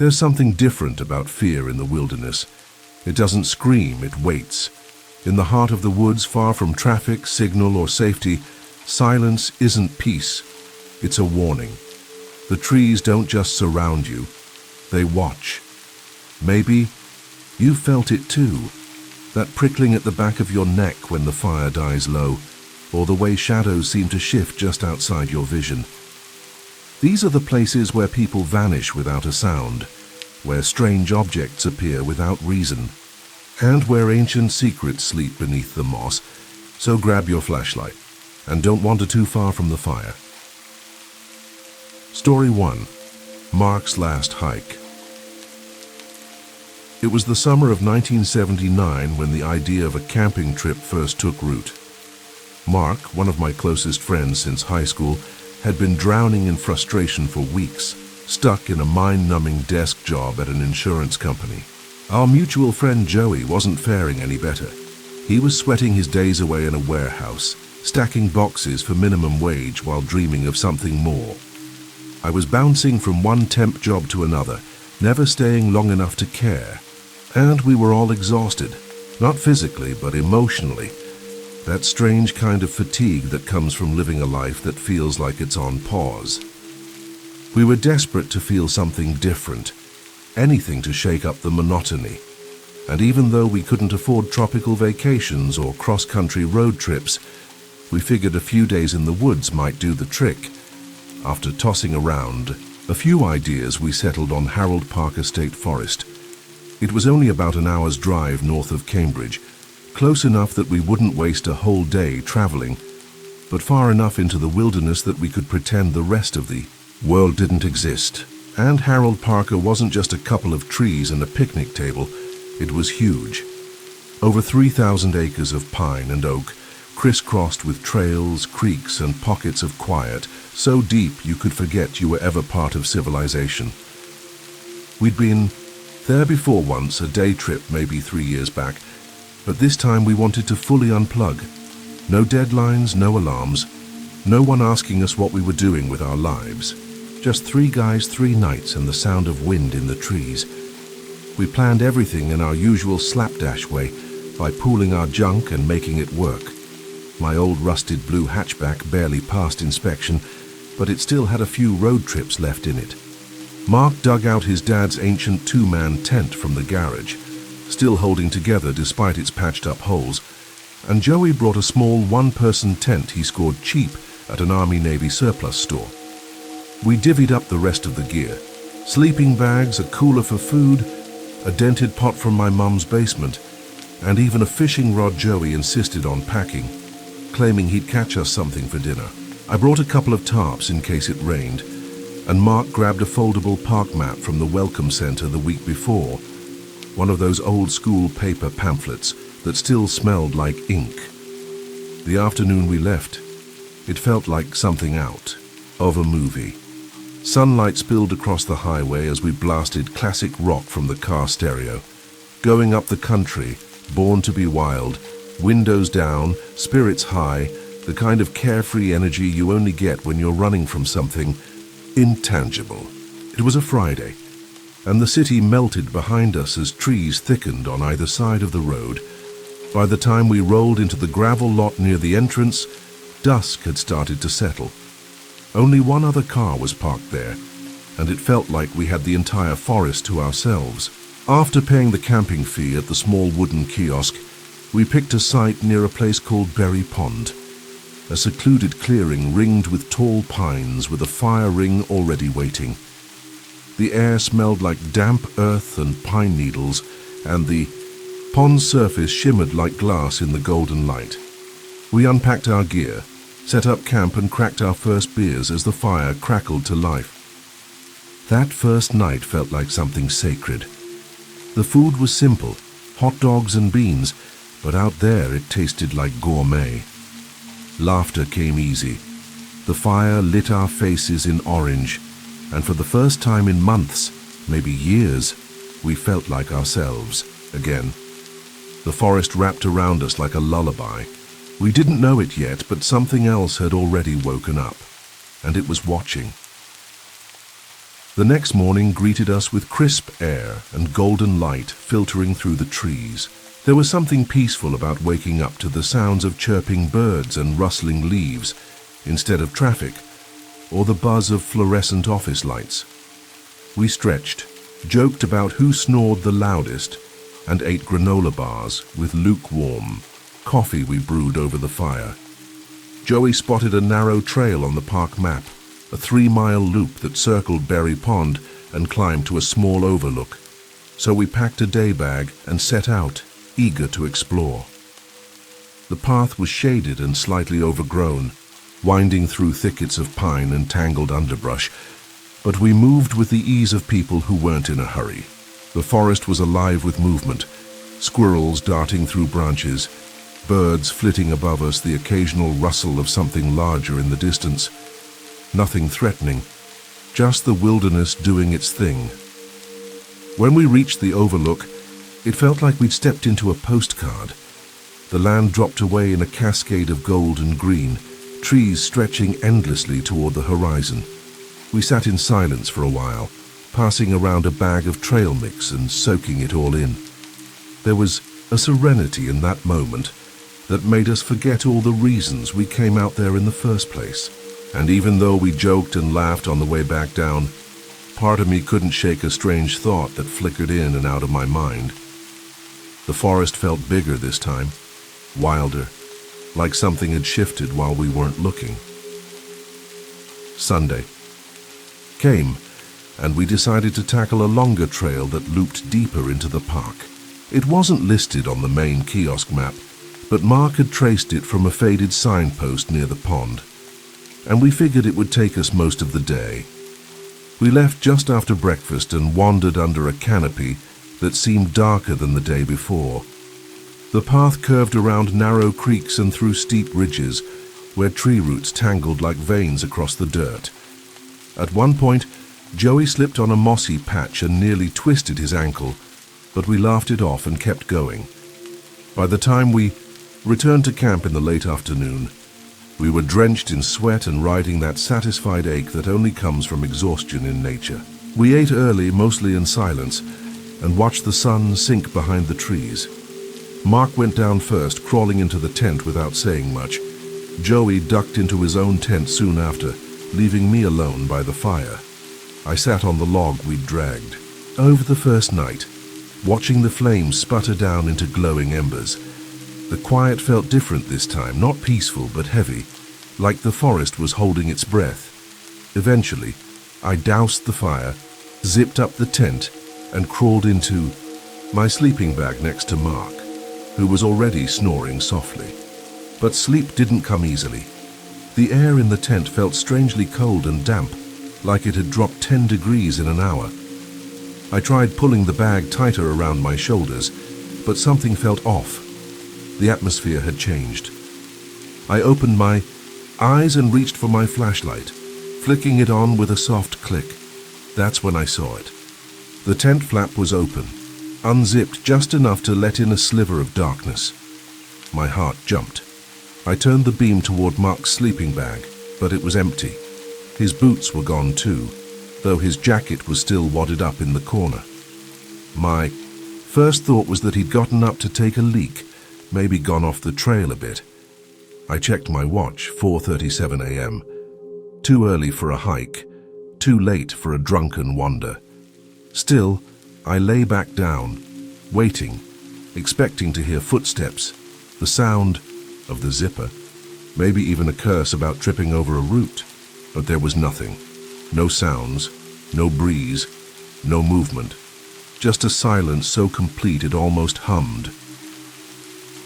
There's something different about fear in the wilderness. It doesn't scream, it waits. In the heart of the woods, far from traffic, signal, or safety, silence isn't peace, it's a warning. The trees don't just surround you, they watch. Maybe you felt it too, that prickling at the back of your neck when the fire dies low, or the way shadows seem to shift just outside your vision. These are the places where people vanish without a sound, where strange objects appear without reason, and where ancient secrets sleep beneath the moss. So grab your flashlight and don't wander too far from the fire. Story 1. Mark's Last Hike. It was the summer of 1979 when the idea of a camping trip first took root. Mark, one of my closest friends since high school, had been drowning in frustration for weeks, stuck in a mind-numbing desk job at an insurance company. Our mutual friend Joey wasn't faring any better. He was sweating his days away in a warehouse, stacking boxes for minimum wage while dreaming of something more. I was bouncing from one temp job to another, never staying long enough to care. And we were all exhausted, not physically but emotionally. That strange kind of fatigue that comes from living a life that feels like it's on pause. We were desperate to feel something different, anything to shake up the monotony. And even though we couldn't afford tropical vacations or cross-country road trips, we figured a few days in the woods might do the trick. After tossing around a few ideas, we settled on Harold Parker State Forest. It was only about an hour's drive north of Cambridge, close enough that we wouldn't waste a whole day traveling, but far enough into the wilderness that we could pretend the rest of the world didn't exist. And Harold Parker wasn't just a couple of trees and a picnic table, it was huge. Over 3,000 acres of pine and oak, crisscrossed with trails, creeks, and pockets of quiet, so deep you could forget you were ever part of civilization. We'd been there before once, a day trip maybe 3 years back, but this time we wanted to fully unplug. No deadlines, no alarms, no one asking us what we were doing with our lives. Just 3 guys, 3 nights, and the sound of wind in the trees. We planned everything in our usual slapdash way, by pooling our junk and making it work. My old rusted blue hatchback barely passed inspection, but it still had a few road trips left in it. Mark dug out his dad's ancient 2-man tent from the garage, still holding together despite its patched-up holes, and Joey brought a small 1-person tent he scored cheap at an Army-Navy surplus store. We divvied up the rest of the gear: sleeping bags, a cooler for food, a dented pot from my mum's basement, and even a fishing rod Joey insisted on packing, claiming he'd catch us something for dinner. I brought a couple of tarps in case it rained, and Mark grabbed a foldable park map from the Welcome Center the week before, one of those old-school paper pamphlets that still smelled like ink. The afternoon we left, it felt like something out of a movie. Sunlight spilled across the highway as we blasted classic rock from the car stereo, going up the country, born to be wild, windows down, spirits high, the kind of carefree energy you only get when you're running from something intangible. It was a Friday, and the city melted behind us as trees thickened on either side of the road. By the time we rolled into the gravel lot near the entrance, dusk had started to settle. Only one other car was parked there, and it felt like we had the entire forest to ourselves. After paying the camping fee at the small wooden kiosk, we picked a site near a place called Berry Pond, a secluded clearing ringed with tall pines with a fire ring already waiting. The air smelled like damp earth and pine needles, and the pond's surface shimmered like glass in the golden light. We unpacked our gear, set up camp, and cracked our first beers as the fire crackled to life. That first night felt like something sacred. The food was simple, hot dogs and beans, but out there it tasted like gourmet. Laughter came easy. The fire lit our faces in orange, and for the first time in months, maybe years, we felt like ourselves again. The forest wrapped around us like a lullaby. We didn't know it yet, but something else had already woken up, and it was watching. The next morning greeted us with crisp air and golden light filtering through the trees. There was something peaceful about waking up to the sounds of chirping birds and rustling leaves instead of traffic or the buzz of fluorescent office lights. We stretched, joked about who snored the loudest, and ate granola bars with lukewarm coffee we brewed over the fire. Joey spotted a narrow trail on the park map, a 3-mile loop that circled Berry Pond and climbed to a small overlook. So we packed a day bag and set out, eager to explore. The path was shaded and slightly overgrown, winding through thickets of pine and tangled underbrush, but we moved with the ease of people who weren't in a hurry. The forest was alive with movement, squirrels darting through branches, birds flitting above us, the occasional rustle of something larger in the distance. Nothing threatening, just the wilderness doing its thing. When we reached the overlook, it felt like we'd stepped into a postcard. The land dropped away in a cascade of gold and green, trees stretching endlessly toward the horizon. We sat in silence for a while, passing around a bag of trail mix and soaking it all in. There was a serenity in that moment that made us forget all the reasons we came out there in the first place. And even though we joked and laughed on the way back down, part of me couldn't shake a strange thought that flickered in and out of my mind. The forest felt bigger this time, wilder, like something had shifted while we weren't looking. Sunday came, and we decided to tackle a longer trail that looped deeper into the park. It wasn't listed on the main kiosk map, but Mark had traced it from a faded signpost near the pond, and we figured it would take us most of the day. We left just after breakfast and wandered under a canopy that seemed darker than the day before. The path curved around narrow creeks and through steep ridges where tree roots tangled like veins across the dirt. At one point, Joey slipped on a mossy patch and nearly twisted his ankle, but we laughed it off and kept going. By the time we returned to camp in the late afternoon, we were drenched in sweat and riding that satisfied ache that only comes from exhaustion in nature. We ate early, mostly in silence, and watched the sun sink behind the trees. Mark went down first, crawling into the tent without saying much. Joey ducked into his own tent soon after, leaving me alone by the fire. I sat on the log we'd dragged. Over the first night, watching the flames sputter down into glowing embers, the quiet felt different this time, not peaceful but heavy, like the forest was holding its breath. Eventually, I doused the fire, zipped up the tent, and crawled into my sleeping bag next to Mark, who was already snoring softly. But sleep didn't come easily. The air in the tent felt strangely cold and damp, like it had dropped 10 degrees in an hour. I tried pulling the bag tighter around my shoulders, but something felt off. The atmosphere had changed. I opened my eyes and reached for my flashlight, flicking it on with a soft click. That's when I saw it. The tent flap was open, unzipped just enough to let in a sliver of darkness. My heart jumped. I turned the beam toward Mark's sleeping bag, but it was empty. His boots were gone too, though his jacket was still wadded up in the corner. My first thought was that he'd gotten up to take a leak, maybe gone off the trail a bit. I checked my watch, 4:37 a.m. Too early for a hike, too late for a drunken wander. Still, I lay back down, waiting, expecting to hear footsteps, the sound of the zipper, maybe even a curse about tripping over a root. But there was nothing. No sounds, no breeze, no movement. Just a silence so complete it almost hummed.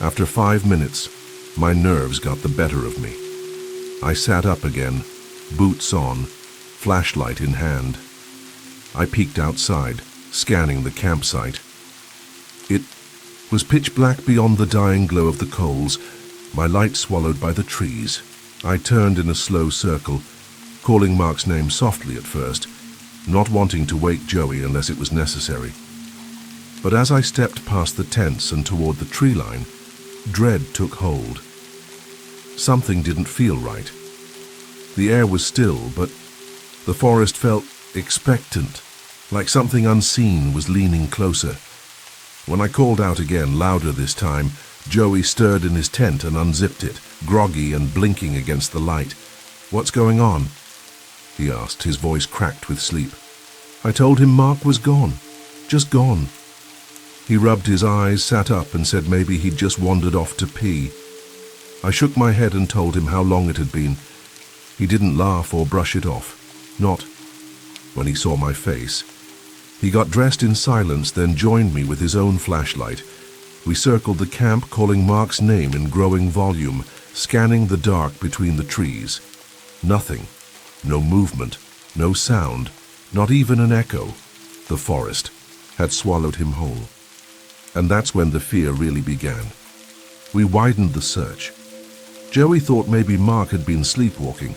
After 5 minutes, my nerves got the better of me. I sat up again, boots on, flashlight in hand. I peeked outside, scanning the campsite. It was pitch black beyond the dying glow of the coals, my light swallowed by the trees. I turned in a slow circle, calling Mark's name softly at first, not wanting to wake Joey unless it was necessary. But as I stepped past the tents and toward the tree line, dread took hold. Something didn't feel right. The air was still, but the forest felt expectant, like something unseen was leaning closer. When I called out again, louder this time, Joey stirred in his tent and unzipped it, groggy and blinking against the light. "What's going on?" he asked, his voice cracked with sleep. I told him Mark was gone. Just gone. He rubbed his eyes, sat up and said maybe he'd just wandered off to pee. I shook my head and told him how long it had been. He didn't laugh or brush it off. Not when he saw my face. He got dressed in silence, then joined me with his own flashlight. We circled the camp, calling Mark's name in growing volume, scanning the dark between the trees. Nothing. No movement. No sound. Not even an echo. The forest had swallowed him whole. And that's when the fear really began. We widened the search. Joey thought maybe Mark had been sleepwalking,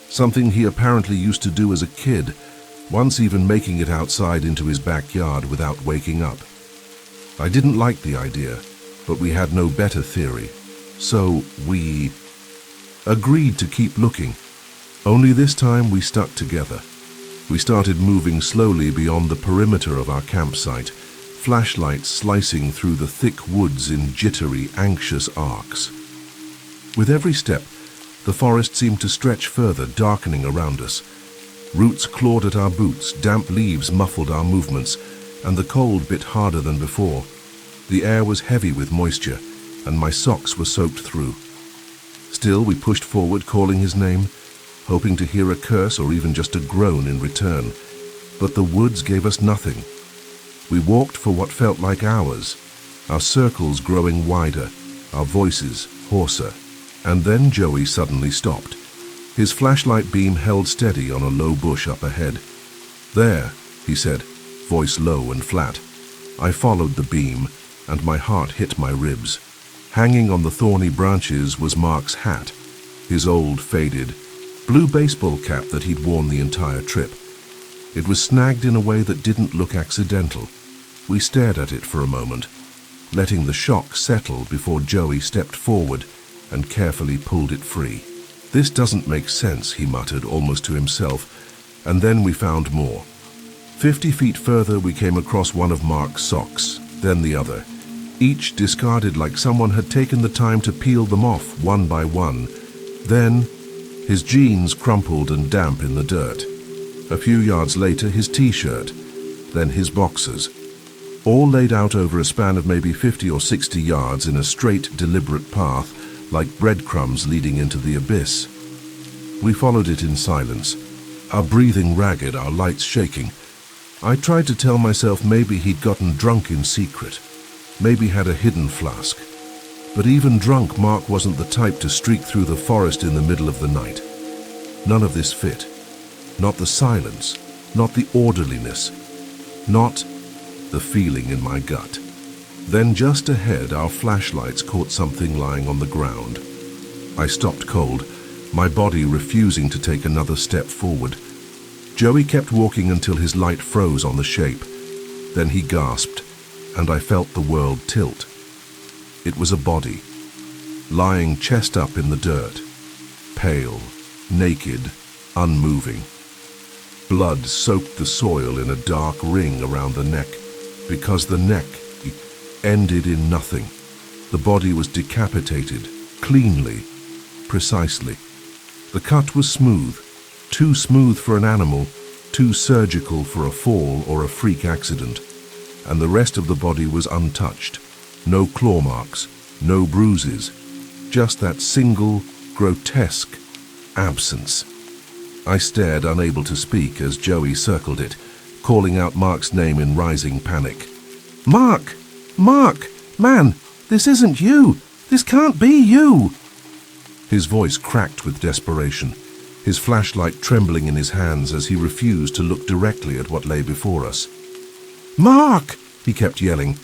something he apparently used to do as a kid, once even making it outside into his backyard without waking up. I didn't like the idea, but we had no better theory, so we agreed to keep looking. Only this time we stuck together. We started moving slowly beyond the perimeter of our campsite, flashlights slicing through the thick woods in jittery, anxious arcs. With every step, the forest seemed to stretch further, darkening around us. Roots clawed at our boots, damp leaves muffled our movements, and the cold bit harder than before. The air was heavy with moisture, and my socks were soaked through. Still, we pushed forward, calling his name, hoping to hear a curse or even just a groan in return. But the woods gave us nothing. We walked for what felt like hours, our circles growing wider, our voices hoarser. And then Joey suddenly stopped. His flashlight beam held steady on a low bush up ahead. "There," he said, voice low and flat. I followed the beam, and my heart hit my ribs. Hanging on the thorny branches was Mark's hat, his old, faded, blue baseball cap that he'd worn the entire trip. It was snagged in a way that didn't look accidental. We stared at it for a moment, letting the shock settle before Joey stepped forward and carefully pulled it free. "This doesn't make sense," he muttered almost to himself, and then we found more. 50 feet further we came across one of Mark's socks, then the other, each discarded like someone had taken the time to peel them off one by one. Then his jeans crumpled and damp in the dirt. A few yards later his t-shirt, then his boxers, all laid out over a span of maybe 50 or 60 yards in a straight, deliberate path, like breadcrumbs leading into the abyss. We followed it in silence, our breathing ragged, our lights shaking. I tried to tell myself maybe he'd gotten drunk in secret, maybe had a hidden flask. But even drunk, Mark wasn't the type to streak through the forest in the middle of the night. None of this fit. Not the silence, not the orderliness, not the feeling in my gut. Then just ahead, our flashlights caught something lying on the ground. I stopped cold, my body refusing to take another step forward. Joey kept walking until his light froze on the shape. Then he gasped, and I felt the world tilt. It was a body, lying chest up in the dirt, pale, naked, unmoving. Blood soaked the soil in a dark ring around the neck, because the neck ended in nothing. The body was decapitated, cleanly, precisely. The cut was smooth, too smooth for an animal, too surgical for a fall or a freak accident. And the rest of the body was untouched. No claw marks, no bruises, just that single, grotesque absence. I stared, unable to speak, as Joey circled it, calling out Mark's name in rising panic. "Mark! Mark! Man, this isn't you! This can't be you!" His voice cracked with desperation, his flashlight trembling in his hands as he refused to look directly at what lay before us. "Mark!" he kept yelling,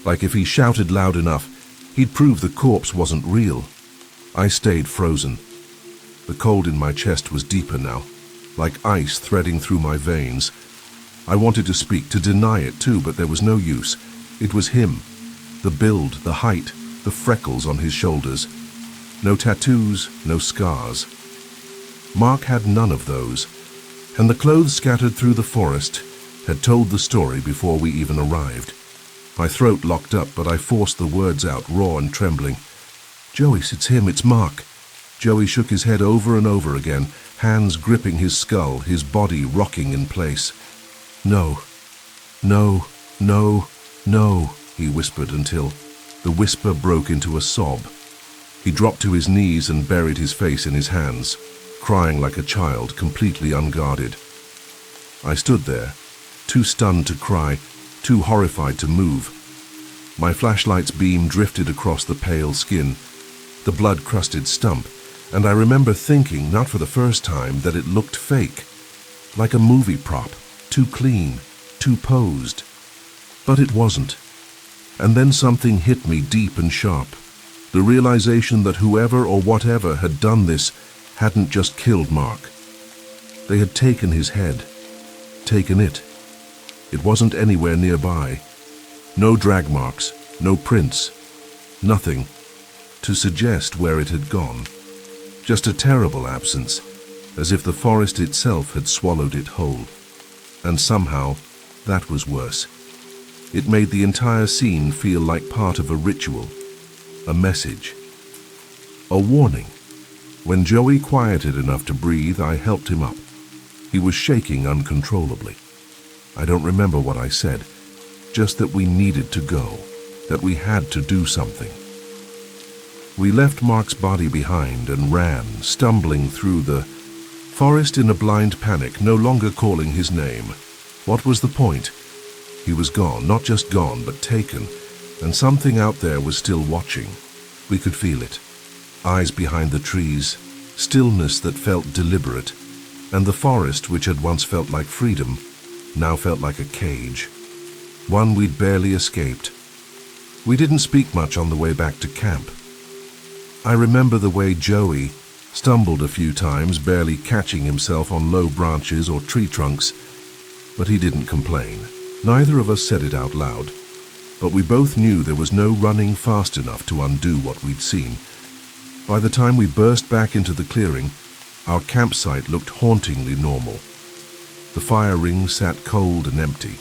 like if he shouted loud enough, he'd prove the corpse wasn't real. I stayed frozen. The cold in my chest was deeper now, like ice threading through my veins. I wanted to speak, to deny it too, but there was no use. It was him. The build, the height, the freckles on his shoulders. No tattoos, no scars. Mark had none of those. And the clothes scattered through the forest had told the story before we even arrived. My throat locked up, but I forced the words out, raw and trembling. "Joyce, it's him, it's Mark." Joey shook his head over and over again, hands gripping his skull, his body rocking in place. "No, no, no, no," he whispered until the whisper broke into a sob. He dropped to his knees and buried his face in his hands, crying like a child, completely unguarded. I stood there, too stunned to cry, too horrified to move. My flashlight's beam drifted across the pale skin, the blood-crusted stump, and I remember thinking, not for the first time, that it looked fake, like a movie prop, too clean, too posed. But it wasn't. And then something hit me deep and sharp. The realization that whoever or whatever had done this hadn't just killed Mark. They had taken his head, taken it. It wasn't anywhere nearby. No drag marks, no prints, nothing to suggest where it had gone. Just a terrible absence, as if the forest itself had swallowed it whole. And somehow, that was worse. It made the entire scene feel like part of a ritual, a message, a warning. When Joey quieted enough to breathe, I helped him up. He was shaking uncontrollably. I don't remember what I said, just that we needed to go, that we had to do something. We left Mark's body behind and ran, stumbling through the forest in a blind panic, no longer calling his name. What was the point? He was gone, not just gone, but taken, and something out there was still watching. We could feel it. Eyes behind the trees, stillness that felt deliberate, and the forest, which had once felt like freedom, now felt like a cage, one we'd barely escaped. We didn't speak much on the way back to camp. I remember the way Joey stumbled a few times, barely catching himself on low branches or tree trunks, but he didn't complain. Neither of us said it out loud, but we both knew there was no running fast enough to undo what we'd seen. By the time we burst back into the clearing, our campsite looked hauntingly normal. The fire ring sat cold and empty.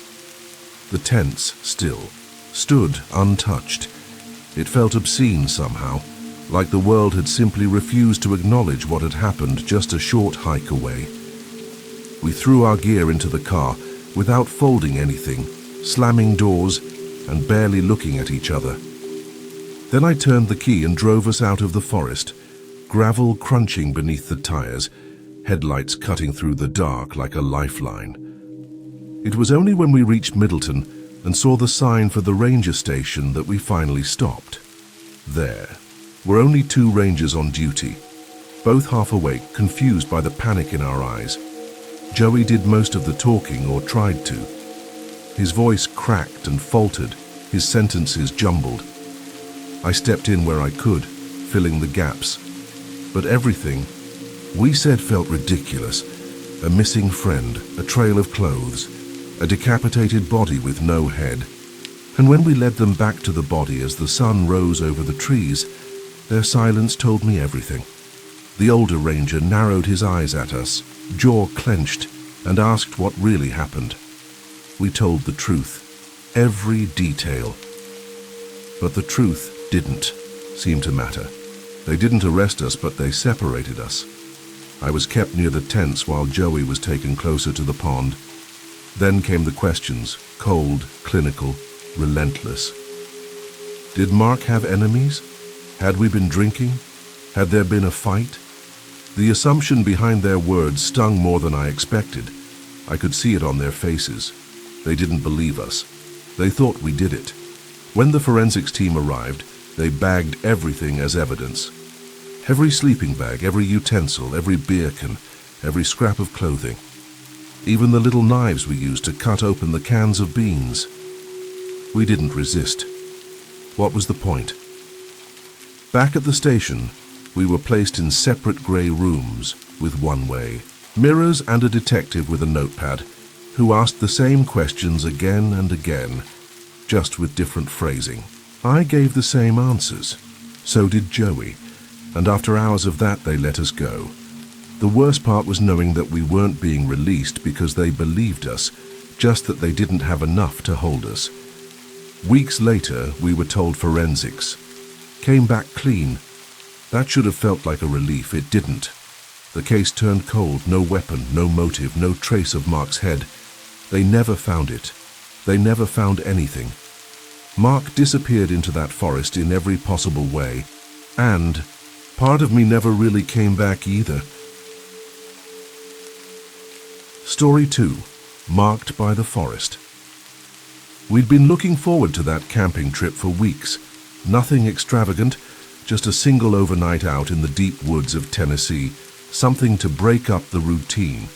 The tents, still, stood untouched. It felt obscene somehow, like the world had simply refused to acknowledge what had happened just a short hike away. We threw our gear into the car without folding anything, slamming doors and barely looking at each other. Then I turned the key and drove us out of the forest, gravel crunching beneath the tires, headlights cutting through the dark like a lifeline. It was only when we reached Middleton and saw the sign for the ranger station that we finally stopped. There were only 2 rangers on duty, both half awake, confused by the panic in our eyes. Joey did most of the talking, or tried to. His voice cracked and faltered, his sentences jumbled. I stepped in where I could, filling the gaps. But everything we said felt ridiculous. A missing friend, a trail of clothes, a decapitated body with no head. And when we led them back to the body as the sun rose over the trees, their silence told me everything. The older ranger narrowed his eyes at us, jaw clenched, and asked what really happened. We told the truth, every detail. But the truth didn't seem to matter. They didn't arrest us, but they separated us. I was kept near the tents while Joey was taken closer to the pond. Then came the questions, cold, clinical, relentless. Did Mark have enemies? Had we been drinking? Had there been a fight? The assumption behind their words stung more than I expected. I could see it on their faces. They didn't believe us. They thought we did it. When the forensics team arrived, they bagged everything as evidence. Every sleeping bag, every utensil, every beer can, every scrap of clothing. Even the little knives we used to cut open the cans of beans. We didn't resist. What was the point? Back at the station, we were placed in separate grey rooms with one way, mirrors and a detective with a notepad, who asked the same questions again and again, just with different phrasing. I gave the same answers. So did Joey, and after hours of that they let us go. The worst part was knowing that we weren't being released because they believed us, just that they didn't have enough to hold us. Weeks later, we were told forensics. Came back clean. That should have felt like a relief. It didn't. The case turned cold. No weapon, no motive, no trace of Mark's head. They never found it. They never found anything. Mark disappeared into that forest in every possible way. And part of me never really came back either. Story 2. Marked by the Forest. We'd been looking forward to that camping trip for weeks. Nothing extravagant, just a single overnight out in the deep woods of Tennessee, something to break up the routine.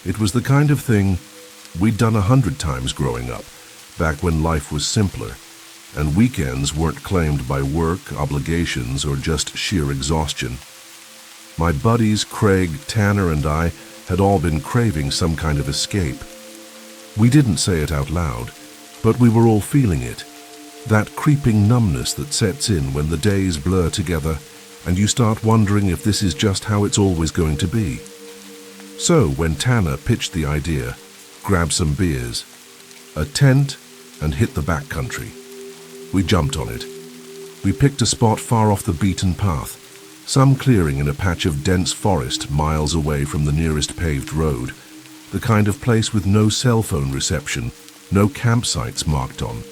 It was the kind of thing we'd done 100 times growing up, back when life was simpler, and weekends weren't claimed by work, obligations, or just sheer exhaustion. My buddies Craig, Tanner, and I had all been craving some kind of escape. We didn't say it out loud, but we were all feeling it. That creeping numbness that sets in when the days blur together and you start wondering if this is just how it's always going to be. So when Tanner pitched the idea, grab some beers, a tent, and hit the backcountry, we jumped on it. We picked a spot far off the beaten path, some clearing in a patch of dense forest miles away from the nearest paved road, the kind of place with no cell phone reception, no campsites marked on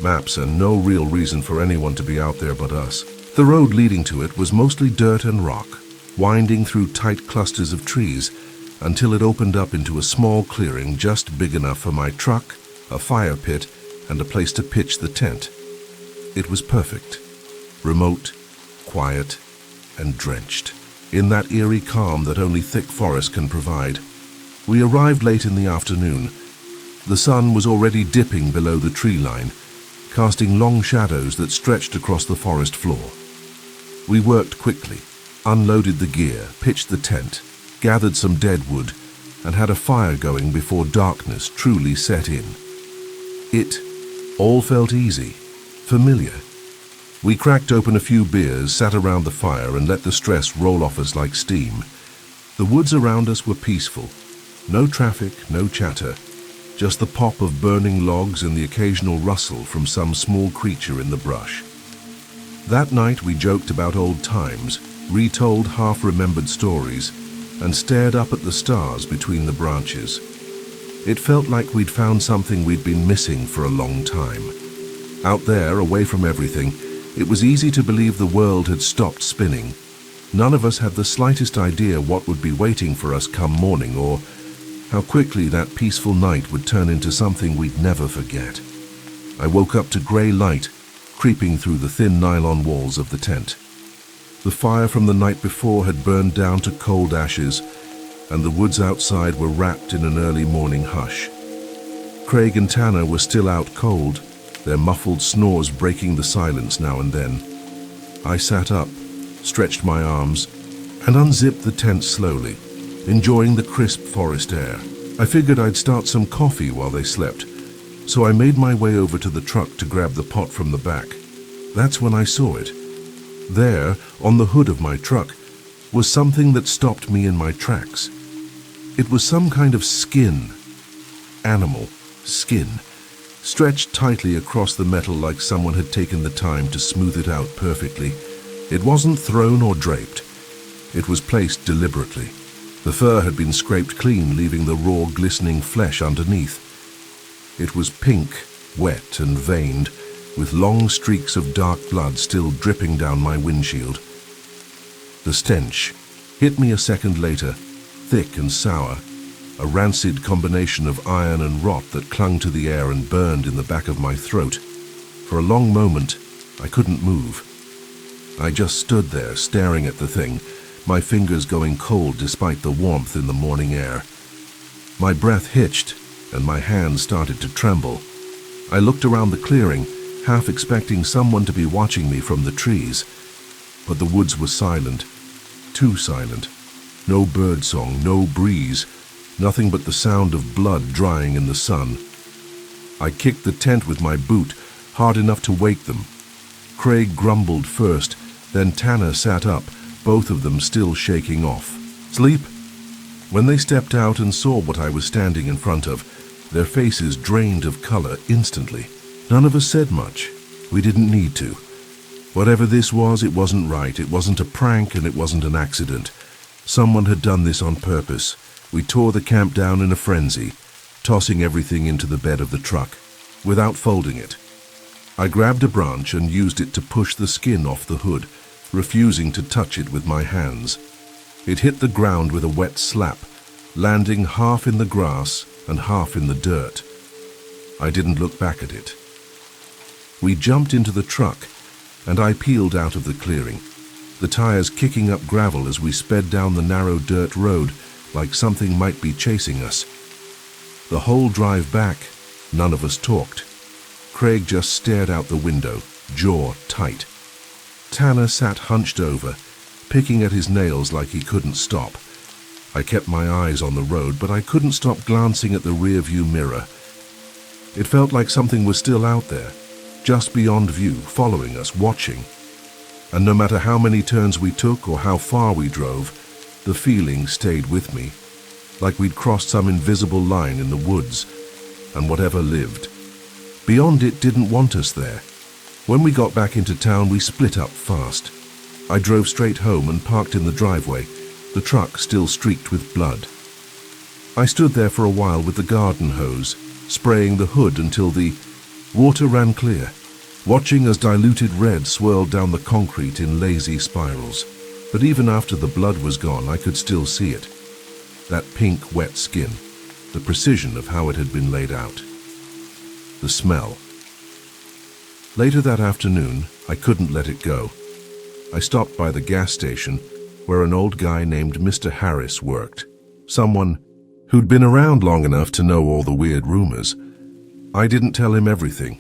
maps, and no real reason for anyone to be out there but us. The road leading to it was mostly dirt and rock, winding through tight clusters of trees until it opened up into a small clearing just big enough for my truck, a fire pit, and a place to pitch the tent. It was perfect. Remote, quiet, and drenched in that eerie calm that only thick forest can provide. We arrived late in the afternoon. The sun was already dipping below the tree line, casting long shadows that stretched across the forest floor. We worked quickly, unloaded the gear, pitched the tent, gathered some dead wood, and had a fire going before darkness truly set in. It all felt easy, familiar. We cracked open a few beers, sat around the fire, and let the stress roll off us like steam. The woods around us were peaceful. No traffic, no chatter, just the pop of burning logs and the occasional rustle from some small creature in the brush. That night we joked about old times, retold half-remembered stories, and stared up at the stars between the branches. It felt like we'd found something we'd been missing for a long time. Out there, away from everything, it was easy to believe the world had stopped spinning. None of us had the slightest idea what would be waiting for us come morning, or how quickly that peaceful night would turn into something we'd never forget. I woke up to grey light creeping through the thin nylon walls of the tent. The fire from the night before had burned down to cold ashes, and the woods outside were wrapped in an early morning hush. Craig and Tanner were still out cold, their muffled snores breaking the silence now and then. I sat up, stretched my arms, and unzipped the tent slowly, enjoying the crisp forest air. I figured I'd start some coffee while they slept, so I made my way over to the truck to grab the pot from the back. That's when I saw it. There, on the hood of my truck, was something that stopped me in my tracks. It was some kind of skin. Animal skin, stretched tightly across the metal like someone had taken the time to smooth it out perfectly. It wasn't thrown or draped. It was placed deliberately. The fur had been scraped clean, leaving the raw, glistening flesh underneath. It was pink, wet and veined, with long streaks of dark blood still dripping down my windshield. The stench hit me a second later, thick and sour, a rancid combination of iron and rot that clung to the air and burned in the back of my throat. For a long moment, I couldn't move. I just stood there staring at the thing, my fingers going cold despite the warmth in the morning air. My breath hitched, and my hands started to tremble. I looked around the clearing, half expecting someone to be watching me from the trees. But the woods were silent, too silent. No birdsong, no breeze, nothing but the sound of blood drying in the sun. I kicked the tent with my boot, hard enough to wake them. Craig grumbled first, then Tanner sat up, both of them still shaking off. Sleep? When they stepped out and saw what I was standing in front of, their faces drained of color instantly. None of us said much. We didn't need to. Whatever this was, it wasn't right. It wasn't a prank and it wasn't an accident. Someone had done this on purpose. We tore the camp down in a frenzy, tossing everything into the bed of the truck, without folding it. I grabbed a branch and used it to push the skin off the hood, refusing to touch it with my hands. It hit the ground with a wet slap, landing half in the grass and half in the dirt. I didn't look back at it. We jumped into the truck, and I peeled out of the clearing, the tires kicking up gravel as we sped down the narrow dirt road like something might be chasing us. The whole drive back, none of us talked. Craig just stared out the window, jaw tight. Tanner sat hunched over, picking at his nails like he couldn't stop. I kept my eyes on the road, but I couldn't stop glancing at the rear-view mirror. It felt like something was still out there, just beyond view, following us, watching. And no matter how many turns we took or how far we drove, the feeling stayed with me, like we'd crossed some invisible line in the woods, and whatever lived beyond it didn't want us there. When we got back into town, we split up fast. I drove straight home and parked in the driveway, the truck still streaked with blood. I stood there for a while with the garden hose, spraying the hood until the water ran clear, watching as diluted red swirled down the concrete in lazy spirals. But even after the blood was gone, I could still see it. That pink, wet skin, the precision of how it had been laid out. The smell. Later that afternoon, I couldn't let it go. I stopped by the gas station where an old guy named Mr. Harris worked, someone who'd been around long enough to know all the weird rumors. I didn't tell him everything,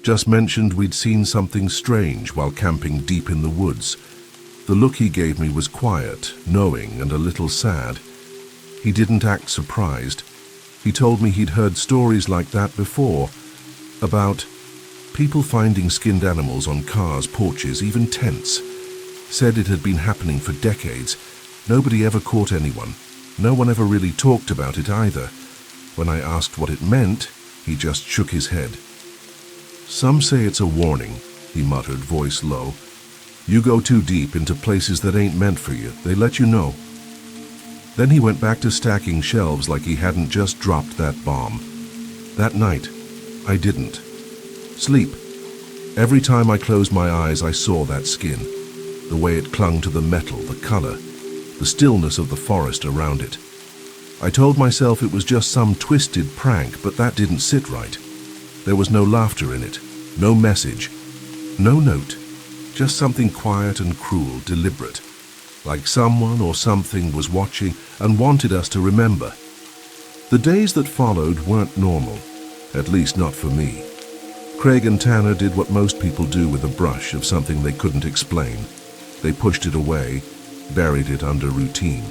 just mentioned we'd seen something strange while camping deep in the woods. The look he gave me was quiet, knowing, and a little sad. He didn't act surprised. He told me he'd heard stories like that before, about people finding skinned animals on cars, porches, even tents. Said it had been happening for decades. Nobody ever caught anyone. No one ever really talked about it either. When I asked what it meant, he just shook his head. Some say it's a warning, he muttered, voice low. You go too deep into places that ain't meant for you. They let you know. Then he went back to stacking shelves like he hadn't just dropped that bomb. That night, I didn't sleep. Every time I closed my eyes, I saw that skin, the way it clung to the metal, the color, the stillness of the forest around it. I told myself it was just some twisted prank, but that didn't sit right. There was no laughter in it, no message, no note, just something quiet and cruel, deliberate, like someone or something was watching and wanted us to remember. The days that followed weren't normal, at least not for me. Craig and Tanner did what most people do with a brush of something they couldn't explain. They pushed it away, buried it under routine.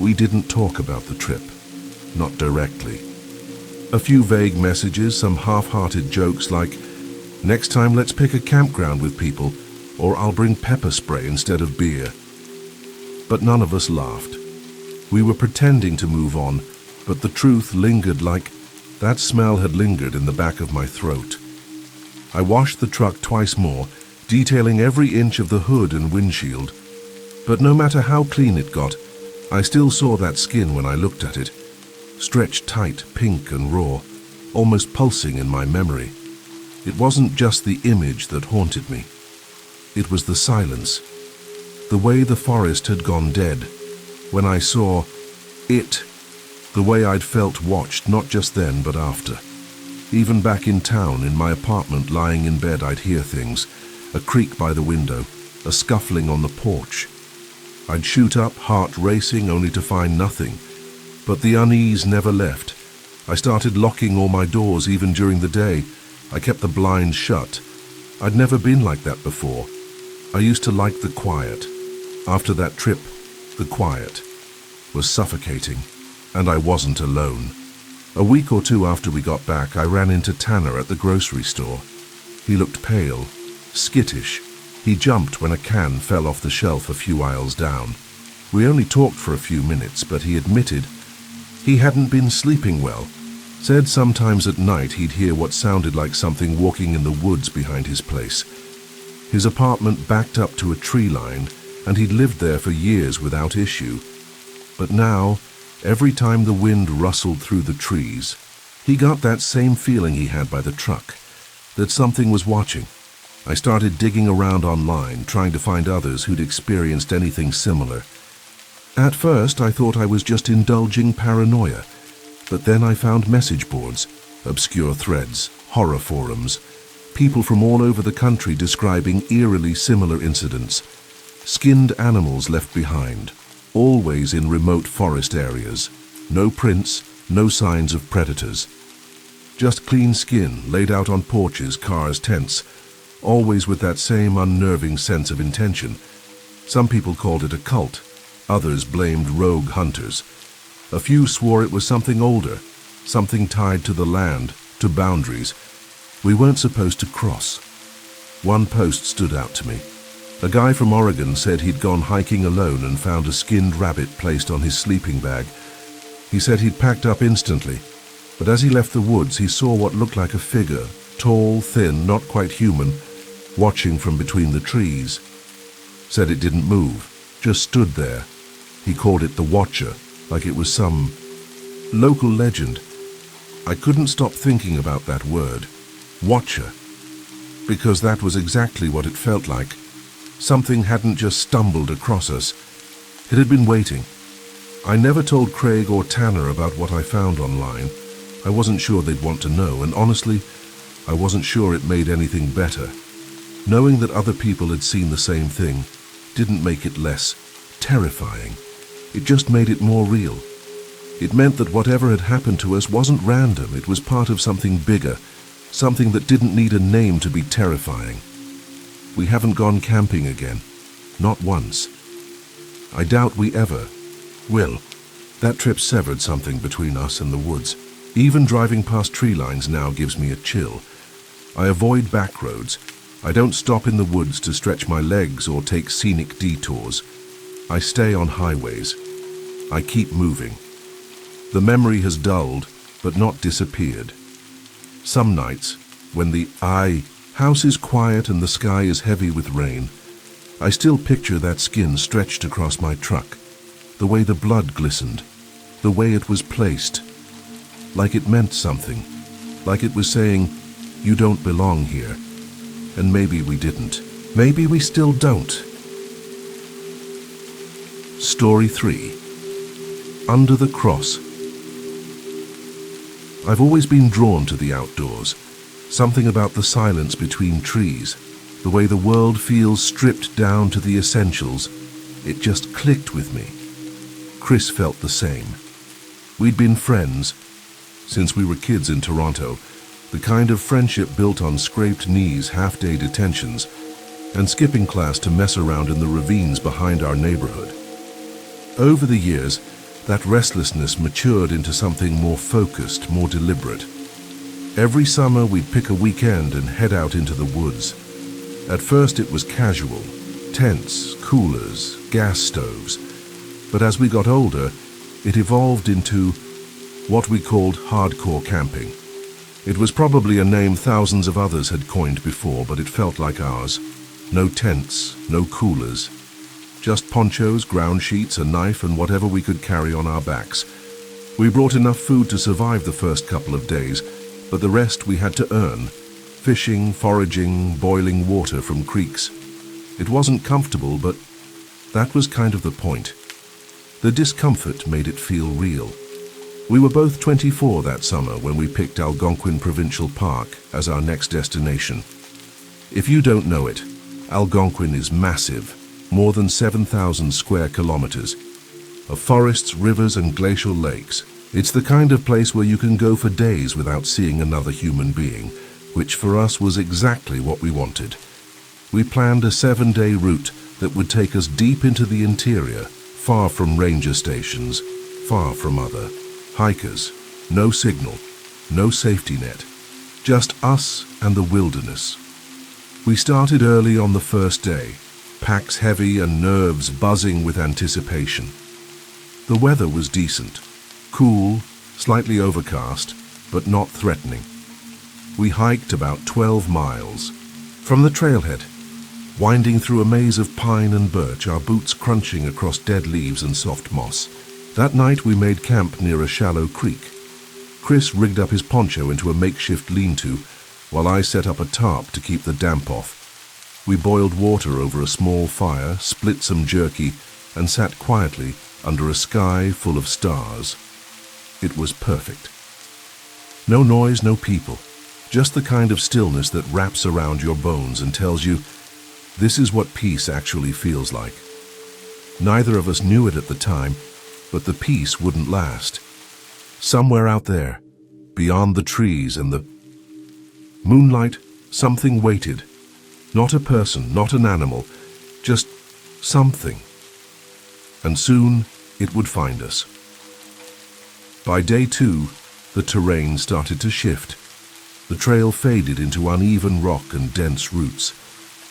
We didn't talk about the trip, not directly. A few vague messages, some half-hearted jokes like, next time let's pick a campground with people, or I'll bring pepper spray instead of beer. But none of us laughed. We were pretending to move on, but the truth lingered like that smell had lingered in the back of my throat. I washed the truck twice more, detailing every inch of the hood and windshield. But no matter how clean it got, I still saw that skin when I looked at it, stretched tight, pink and raw, almost pulsing in my memory. It wasn't just the image that haunted me. It was the silence, the way the forest had gone dead. When I saw it, the way I'd felt watched, not just then but after. Even back in town, in my apartment, lying in bed, I'd hear things, a creak by the window, a scuffling on the porch. I'd shoot up, heart racing, only to find nothing. But the unease never left. I started locking all my doors even during the day. I kept the blinds shut. I'd never been like that before. I used to like the quiet. After that trip, the quiet was suffocating, and I wasn't alone. A week or two after we got back, I ran into Tanner at the grocery store. He looked pale, skittish. He jumped when a can fell off the shelf a few aisles down. We only talked for a few minutes, but he admitted he hadn't been sleeping well. Said sometimes at night he'd hear what sounded like something walking in the woods behind his place. His apartment backed up to a tree line, and he'd lived there for years without issue. But now, every time the wind rustled through the trees, he got that same feeling he had by the truck, that something was watching. I started digging around online, trying to find others who'd experienced anything similar. At first, I thought I was just indulging paranoia, but then I found message boards, obscure threads, horror forums, people from all over the country describing eerily similar incidents. Skinned animals left behind, always in remote forest areas. No prints, no signs of predators. Just clean skin laid out on porches, cars, tents, always with that same unnerving sense of intention. Some people called it a cult. Others blamed rogue hunters. A few swore it was something older, something tied to the land, to boundaries we weren't supposed to cross. One post stood out to me. A guy from Oregon said he'd gone hiking alone and found a skinned rabbit placed on his sleeping bag. He said he'd packed up instantly, but as he left the woods he saw what looked like a figure, tall, thin, not quite human, watching from between the trees. Said it didn't move, just stood there. He called it the Watcher, like it was some local legend. I couldn't stop thinking about that word, Watcher, because that was exactly what it felt like. Something hadn't just stumbled across us. It had been waiting. I never told Craig or Tanner about what I found online. I wasn't sure they'd want to know, and honestly, I wasn't sure it made anything better. Knowing that other people had seen the same thing didn't make it less terrifying. It just made it more real. It meant that whatever had happened to us wasn't random. It was part of something bigger, something that didn't need a name to be terrifying. We haven't gone camping again. Not once. I doubt we ever will. That trip severed something between us and the woods. Even driving past tree lines now gives me a chill. I avoid back roads. I don't stop in the woods to stretch my legs or take scenic detours. I stay on highways. I keep moving. The memory has dulled, but not disappeared. Some nights, when the house is quiet and the sky is heavy with rain, I still picture that skin stretched across my truck, the way the blood glistened, the way it was placed, like it meant something, like it was saying, "You don't belong here." And maybe we didn't. Maybe we still don't. Story 3. Under the Cross. I've always been drawn to the outdoors. Something about the silence between trees, the way the world feels stripped down to the essentials. It just clicked with me. Chris felt the same. We'd been friends since we were kids in Toronto, the kind of friendship built on scraped knees, half-day detentions, and skipping class to mess around in the ravines behind our neighborhood. Over the years, that restlessness matured into something more focused, more deliberate. Every summer we'd pick a weekend and head out into the woods. At first it was casual, tents, coolers, gas stoves. But as we got older, it evolved into what we called hardcore camping. It was probably a name thousands of others had coined before, but it felt like ours. No tents, no coolers. Just ponchos, ground sheets, a knife, and whatever we could carry on our backs. We brought enough food to survive the first couple of days, but the rest we had to earn. Fishing, foraging, boiling water from creeks. It wasn't comfortable, but that was kind of the point. The discomfort made it feel real. We were both 24 that summer when we picked Algonquin Provincial Park as our next destination. If you don't know it, Algonquin is massive, more than 7,000 square kilometers, of forests, rivers, and glacial lakes. It's the kind of place where you can go for days without seeing another human being, which for us was exactly what we wanted. We planned a 7-day route that would take us deep into the interior, far from ranger stations, far from other hikers. No signal, no safety net, just us and the wilderness. We started early on the first day, packs heavy and nerves buzzing with anticipation. The weather was decent, cool, slightly overcast, but not threatening. We hiked about 12 miles. From the trailhead, winding through a maze of pine and birch, our boots crunching across dead leaves and soft moss. That night we made camp near a shallow creek. Chris rigged up his poncho into a makeshift lean-to, while I set up a tarp to keep the damp off. We boiled water over a small fire, split some jerky, and sat quietly under a sky full of stars. It was perfect. No noise, no people, just the kind of stillness that wraps around your bones and tells you, this is what peace actually feels like. Neither of us knew it at the time, but the peace wouldn't last. Somewhere out there, beyond the trees and the moonlight, something waited. Not a person, not an animal, just something. And soon it would find us. By day 2, the terrain started to shift. The trail faded into uneven rock and dense roots,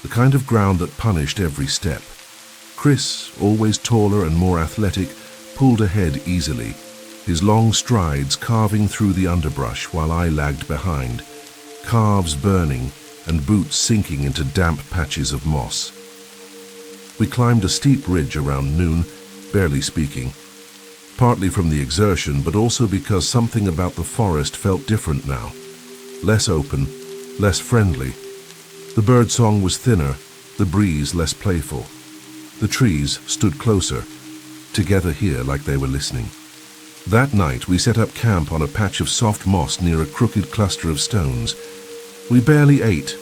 the kind of ground that punished every step. Chris, always taller and more athletic, pulled ahead easily, his long strides carving through the underbrush while I lagged behind, calves burning and boots sinking into damp patches of moss. We climbed a steep ridge around noon, barely speaking, partly from the exertion, but also because something about the forest felt different now. Less open, less friendly. The birdsong was thinner, the breeze less playful. The trees stood closer, together here like they were listening. That night we set up camp on a patch of soft moss near a crooked cluster of stones. We barely ate,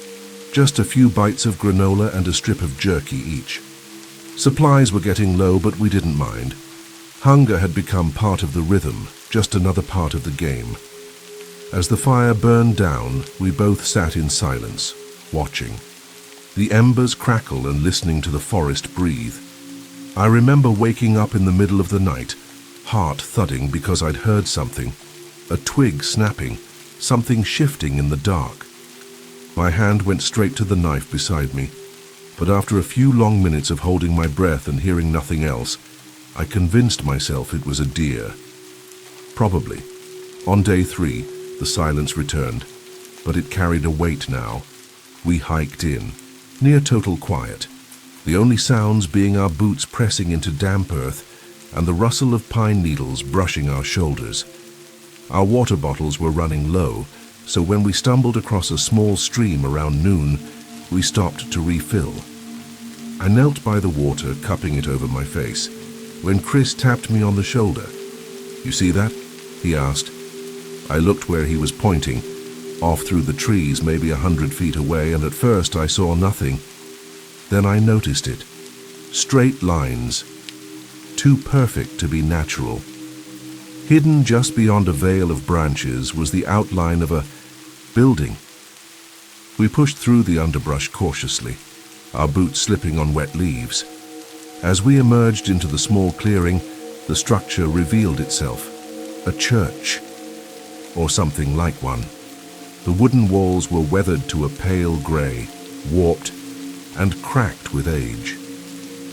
just a few bites of granola and a strip of jerky each. Supplies were getting low, but we didn't mind. Hunger had become part of the rhythm, just another part of the game. As the fire burned down, we both sat in silence, watching. The embers crackle and listening to the forest breathe. I remember waking up in the middle of the night, heart thudding because I'd heard something, a twig snapping, something shifting in the dark. My hand went straight to the knife beside me, but after a few long minutes of holding my breath and hearing nothing else, I convinced myself it was a deer. Probably. On day 3, the silence returned, but it carried a weight now. We hiked in, near total quiet, the only sounds being our boots pressing into damp earth and the rustle of pine needles brushing our shoulders. Our water bottles were running low, so when we stumbled across a small stream around noon, we stopped to refill. I knelt by the water, cupping it over my face, when Chris tapped me on the shoulder. "You see that?" he asked. I looked where he was pointing, off through the trees maybe 100 feet away, and at first I saw nothing. Then I noticed it. Straight lines, too perfect to be natural. Hidden just beyond a veil of branches was the outline of a building. We pushed through the underbrush cautiously, our boots slipping on wet leaves. As we emerged into the small clearing, the structure revealed itself. A church, or something like one. The wooden walls were weathered to a pale gray, warped, and cracked with age.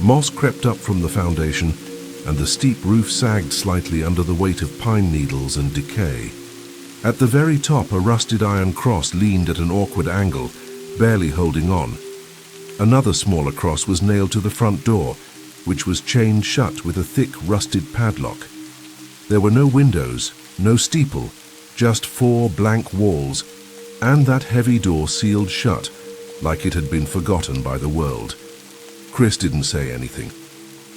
Moss crept up from the foundation, and the steep roof sagged slightly under the weight of pine needles and decay. At the very top, a rusted iron cross leaned at an awkward angle, barely holding on. Another smaller cross was nailed to the front door, which was chained shut with a thick, rusted padlock. There were no windows, no steeple, just 4 blank walls, and that heavy door sealed shut, like it had been forgotten by the world. Chris didn't say anything.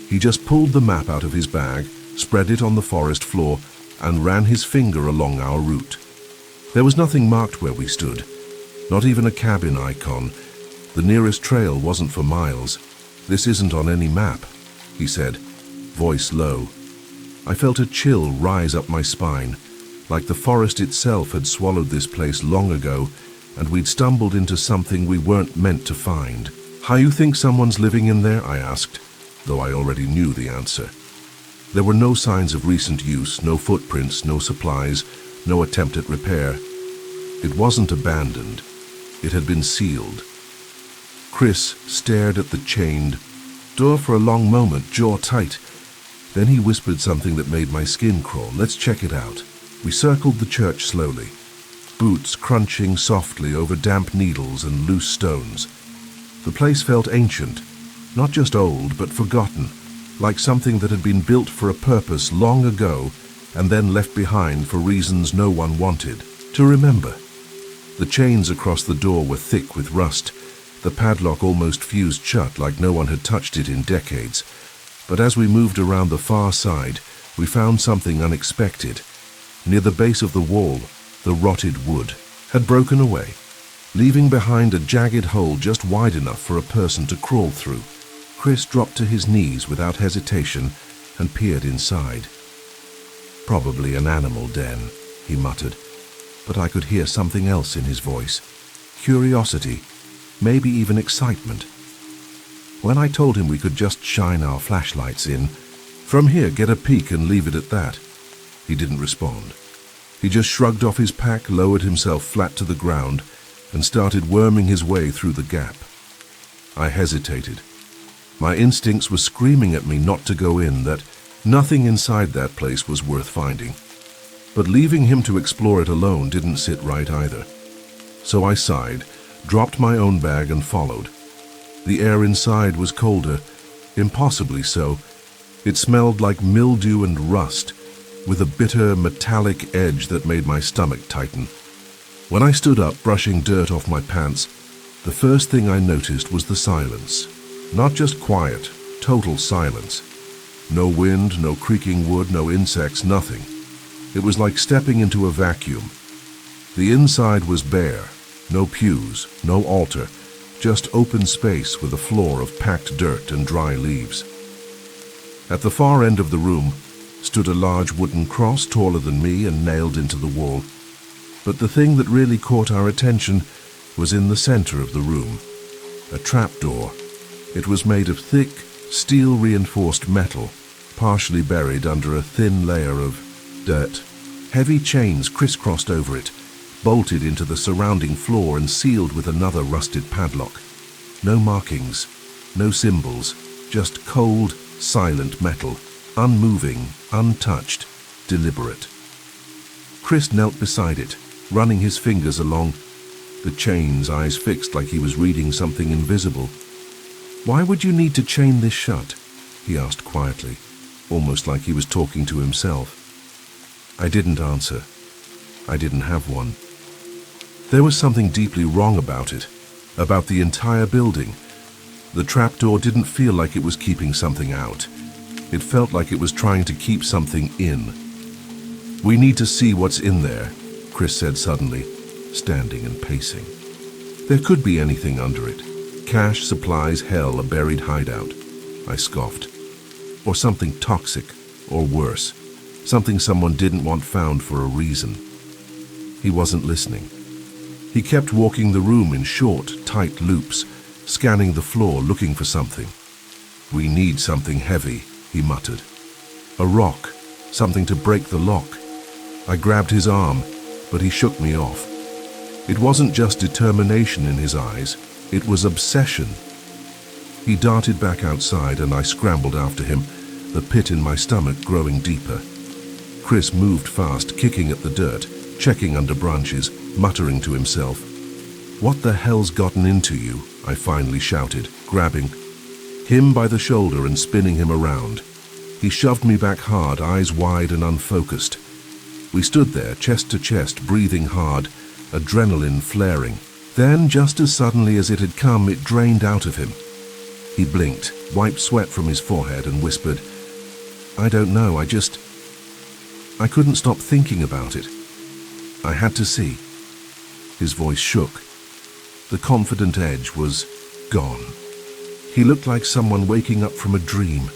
He just pulled the map out of his bag, spread it on the forest floor, and ran his finger along our route. There was nothing marked where we stood, not even a cabin icon. The nearest trail wasn't for miles. "This isn't on any map," he said, voice low. I felt a chill rise up my spine, like the forest itself had swallowed this place long ago, and we'd stumbled into something we weren't meant to find. "How you think someone's living in there?" I asked, though I already knew the answer. There were no signs of recent use, no footprints, no supplies, no attempt at repair. It wasn't abandoned. It had been sealed. Chris stared at the chained door for a long moment, jaw tight. Then he whispered something that made my skin crawl. "Let's check it out." We circled the church slowly, boots crunching softly over damp needles and loose stones. The place felt ancient, not just old, but forgotten, like something that had been built for a purpose long ago and then left behind for reasons no one wanted to remember. The chains across the door were thick with rust. The padlock almost fused shut like no one had touched it in decades. But as we moved around the far side, we found something unexpected. Near the base of the wall, the rotted wood had broken away, leaving behind a jagged hole just wide enough for a person to crawl through. Chris dropped to his knees without hesitation and peered inside. "Probably an animal den," he muttered, but I could hear something else in his voice. Curiosity, maybe even excitement. When I told him we could just shine our flashlights in, "From here, get a peek and leave it at that," he didn't respond. He just shrugged off his pack, lowered himself flat to the ground, and started worming his way through the gap. I hesitated. My instincts were screaming at me not to go in, that nothing inside that place was worth finding. But leaving him to explore it alone didn't sit right either. So I sighed, dropped my own bag and followed. The air inside was colder, impossibly so. It smelled like mildew and rust, with a bitter metallic edge that made my stomach tighten. When I stood up, brushing dirt off my pants, the first thing I noticed was the silence. Not just quiet, total silence. No wind, no creaking wood, no insects, nothing. It was like stepping into a vacuum. The inside was bare, no pews, no altar, just open space with a floor of packed dirt and dry leaves. At the far end of the room stood a large wooden cross taller than me and nailed into the wall. But the thing that really caught our attention was in the center of the room, a trapdoor. It was made of thick, steel-reinforced metal, partially buried under a thin layer of dirt. Heavy chains crisscrossed over it, bolted into the surrounding floor and sealed with another rusted padlock. No markings, no symbols, just cold, silent metal, unmoving, untouched, deliberate. Chris knelt beside it, running his fingers along the chains, eyes fixed like he was reading something invisible. "Why would you need to chain this shut?" he asked quietly, almost like he was talking to himself. I didn't answer. I didn't have one. There was something deeply wrong about it, about the entire building. The trapdoor didn't feel like it was keeping something out. It felt like it was trying to keep something in. "We need to see what's in there," Chris said suddenly, standing and pacing. There could be anything under it. Cash, supplies, hell, a buried hideout. I scoffed. Or something toxic, or worse. Something someone didn't want found for a reason. He wasn't listening. He kept walking the room in short, tight loops, scanning the floor, looking for something. "We need something heavy," he muttered. "A rock, something to break the lock." I grabbed his arm, but he shook me off. It wasn't just determination in his eyes, it was obsession. He darted back outside and I scrambled after him, the pit in my stomach growing deeper. Chris moved fast, kicking at the dirt, checking under branches, muttering to himself. "What the hell's gotten into you?" I finally shouted, grabbing him by the shoulder and spinning him around. He shoved me back hard, eyes wide and unfocused. We stood there, chest to chest, breathing hard, adrenaline flaring. Then, just as suddenly as it had come, it drained out of him. He blinked, wiped sweat from his forehead and whispered, "I don't know, I couldn't stop thinking about it. I had to see." His voice shook. The confident edge was gone. He looked like someone waking up from a dream.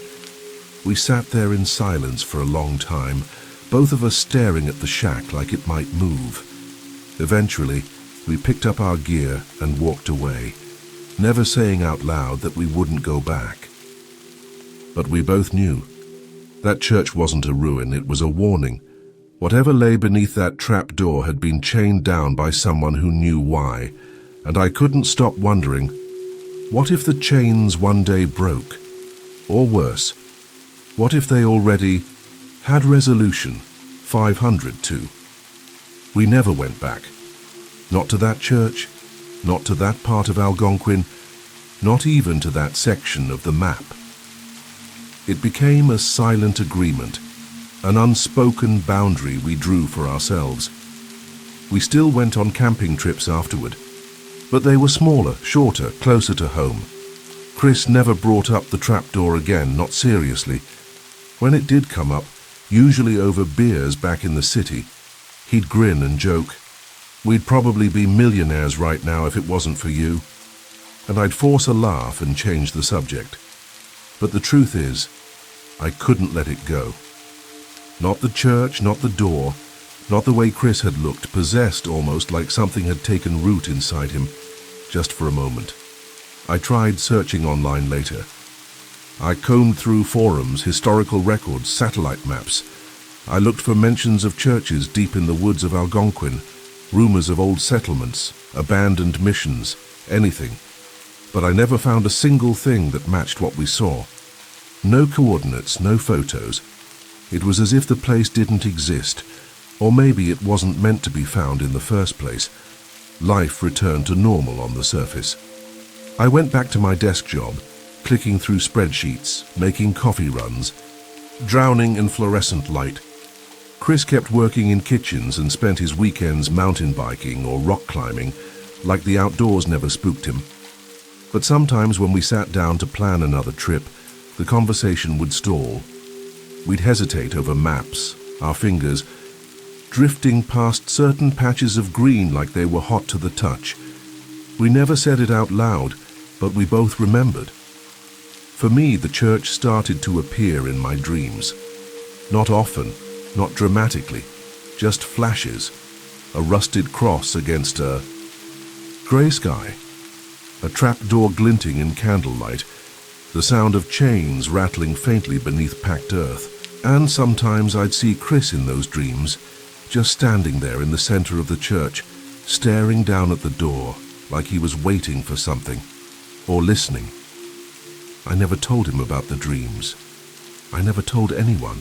We sat there in silence for a long time, both of us staring at the shack like it might move. Eventually, we picked up our gear and walked away, never saying out loud that we wouldn't go back. But we both knew. That church wasn't a ruin, it was a warning. Whatever lay beneath that trap door had been chained down by someone who knew why, and I couldn't stop wondering, What if the chains one day broke? Or worse, what if they already had resolution 502? We never went back. Not to that church, not to that part of Algonquin, not even to that section of the map. It became a silent agreement, an unspoken boundary we drew for ourselves. We still went on camping trips afterward, but they were smaller, shorter, closer to home. Chris never brought up the trapdoor again, not seriously. When it did come up, usually over beers back in the city, he'd grin and joke, "We'd probably be millionaires right now if it wasn't for you." And I'd force a laugh and change the subject. But the truth is, I couldn't let it go. Not the church, not the door, not the way Chris had looked, possessed almost, like something had taken root inside him, just for a moment. I tried searching online later. I combed through forums, historical records, satellite maps. I looked for mentions of churches deep in the woods of Algonquin, rumors of old settlements, abandoned missions, anything. But I never found a single thing that matched what we saw. No coordinates, no photos. It was as if the place didn't exist, or maybe it wasn't meant to be found in the first place. Life returned to normal on the surface. I went back to my desk job, clicking through spreadsheets, making coffee runs, drowning in fluorescent light. Chris kept working in kitchens and spent his weekends mountain biking or rock climbing, like the outdoors never spooked him. But sometimes when we sat down to plan another trip, the conversation would stall. We'd hesitate over maps, our fingers drifting past certain patches of green like they were hot to the touch. We never said it out loud, but we both remembered. For me, the church started to appear in my dreams. Not often, not dramatically, just flashes. A rusted cross against a grey sky, a trapdoor glinting in candlelight, the sound of chains rattling faintly beneath packed earth. And sometimes I'd see Chris in those dreams, just standing there in the center of the church, staring down at the door like he was waiting for something, or listening. I never told him about the dreams. I never told anyone.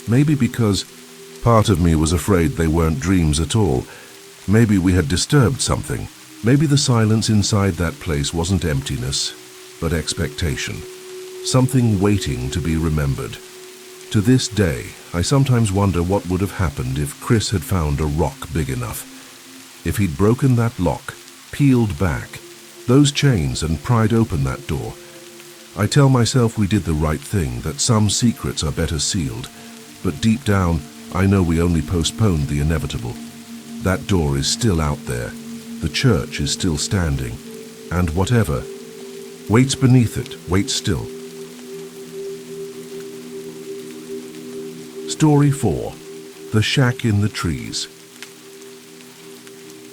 Maybe because part of me was afraid they weren't dreams at all. Maybe we had disturbed something. Maybe the silence inside that place wasn't emptiness, but expectation. Something waiting to be remembered. To this day, I sometimes wonder what would have happened if Chris had found a rock big enough. If he'd broken that lock, peeled back those chains and pried open that door. I tell myself we did the right thing, that some secrets are better sealed, but deep down, I know we only postponed the inevitable. That door is still out there. The church is still standing. And whatever waits beneath it, waits still. Story 4. The Shack in the Trees.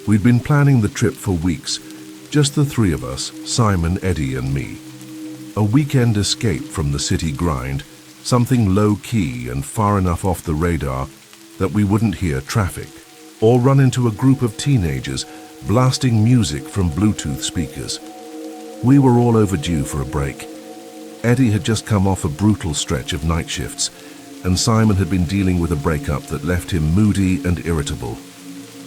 We'd been planning the trip for weeks, just the three of us, Simon, Eddie, and me. A weekend escape from the city grind, something low-key and far enough off the radar that we wouldn't hear traffic, or run into a group of teenagers blasting music from Bluetooth speakers. We were all overdue for a break. Eddie had just come off a brutal stretch of night shifts, and Simon had been dealing with a breakup that left him moody and irritable.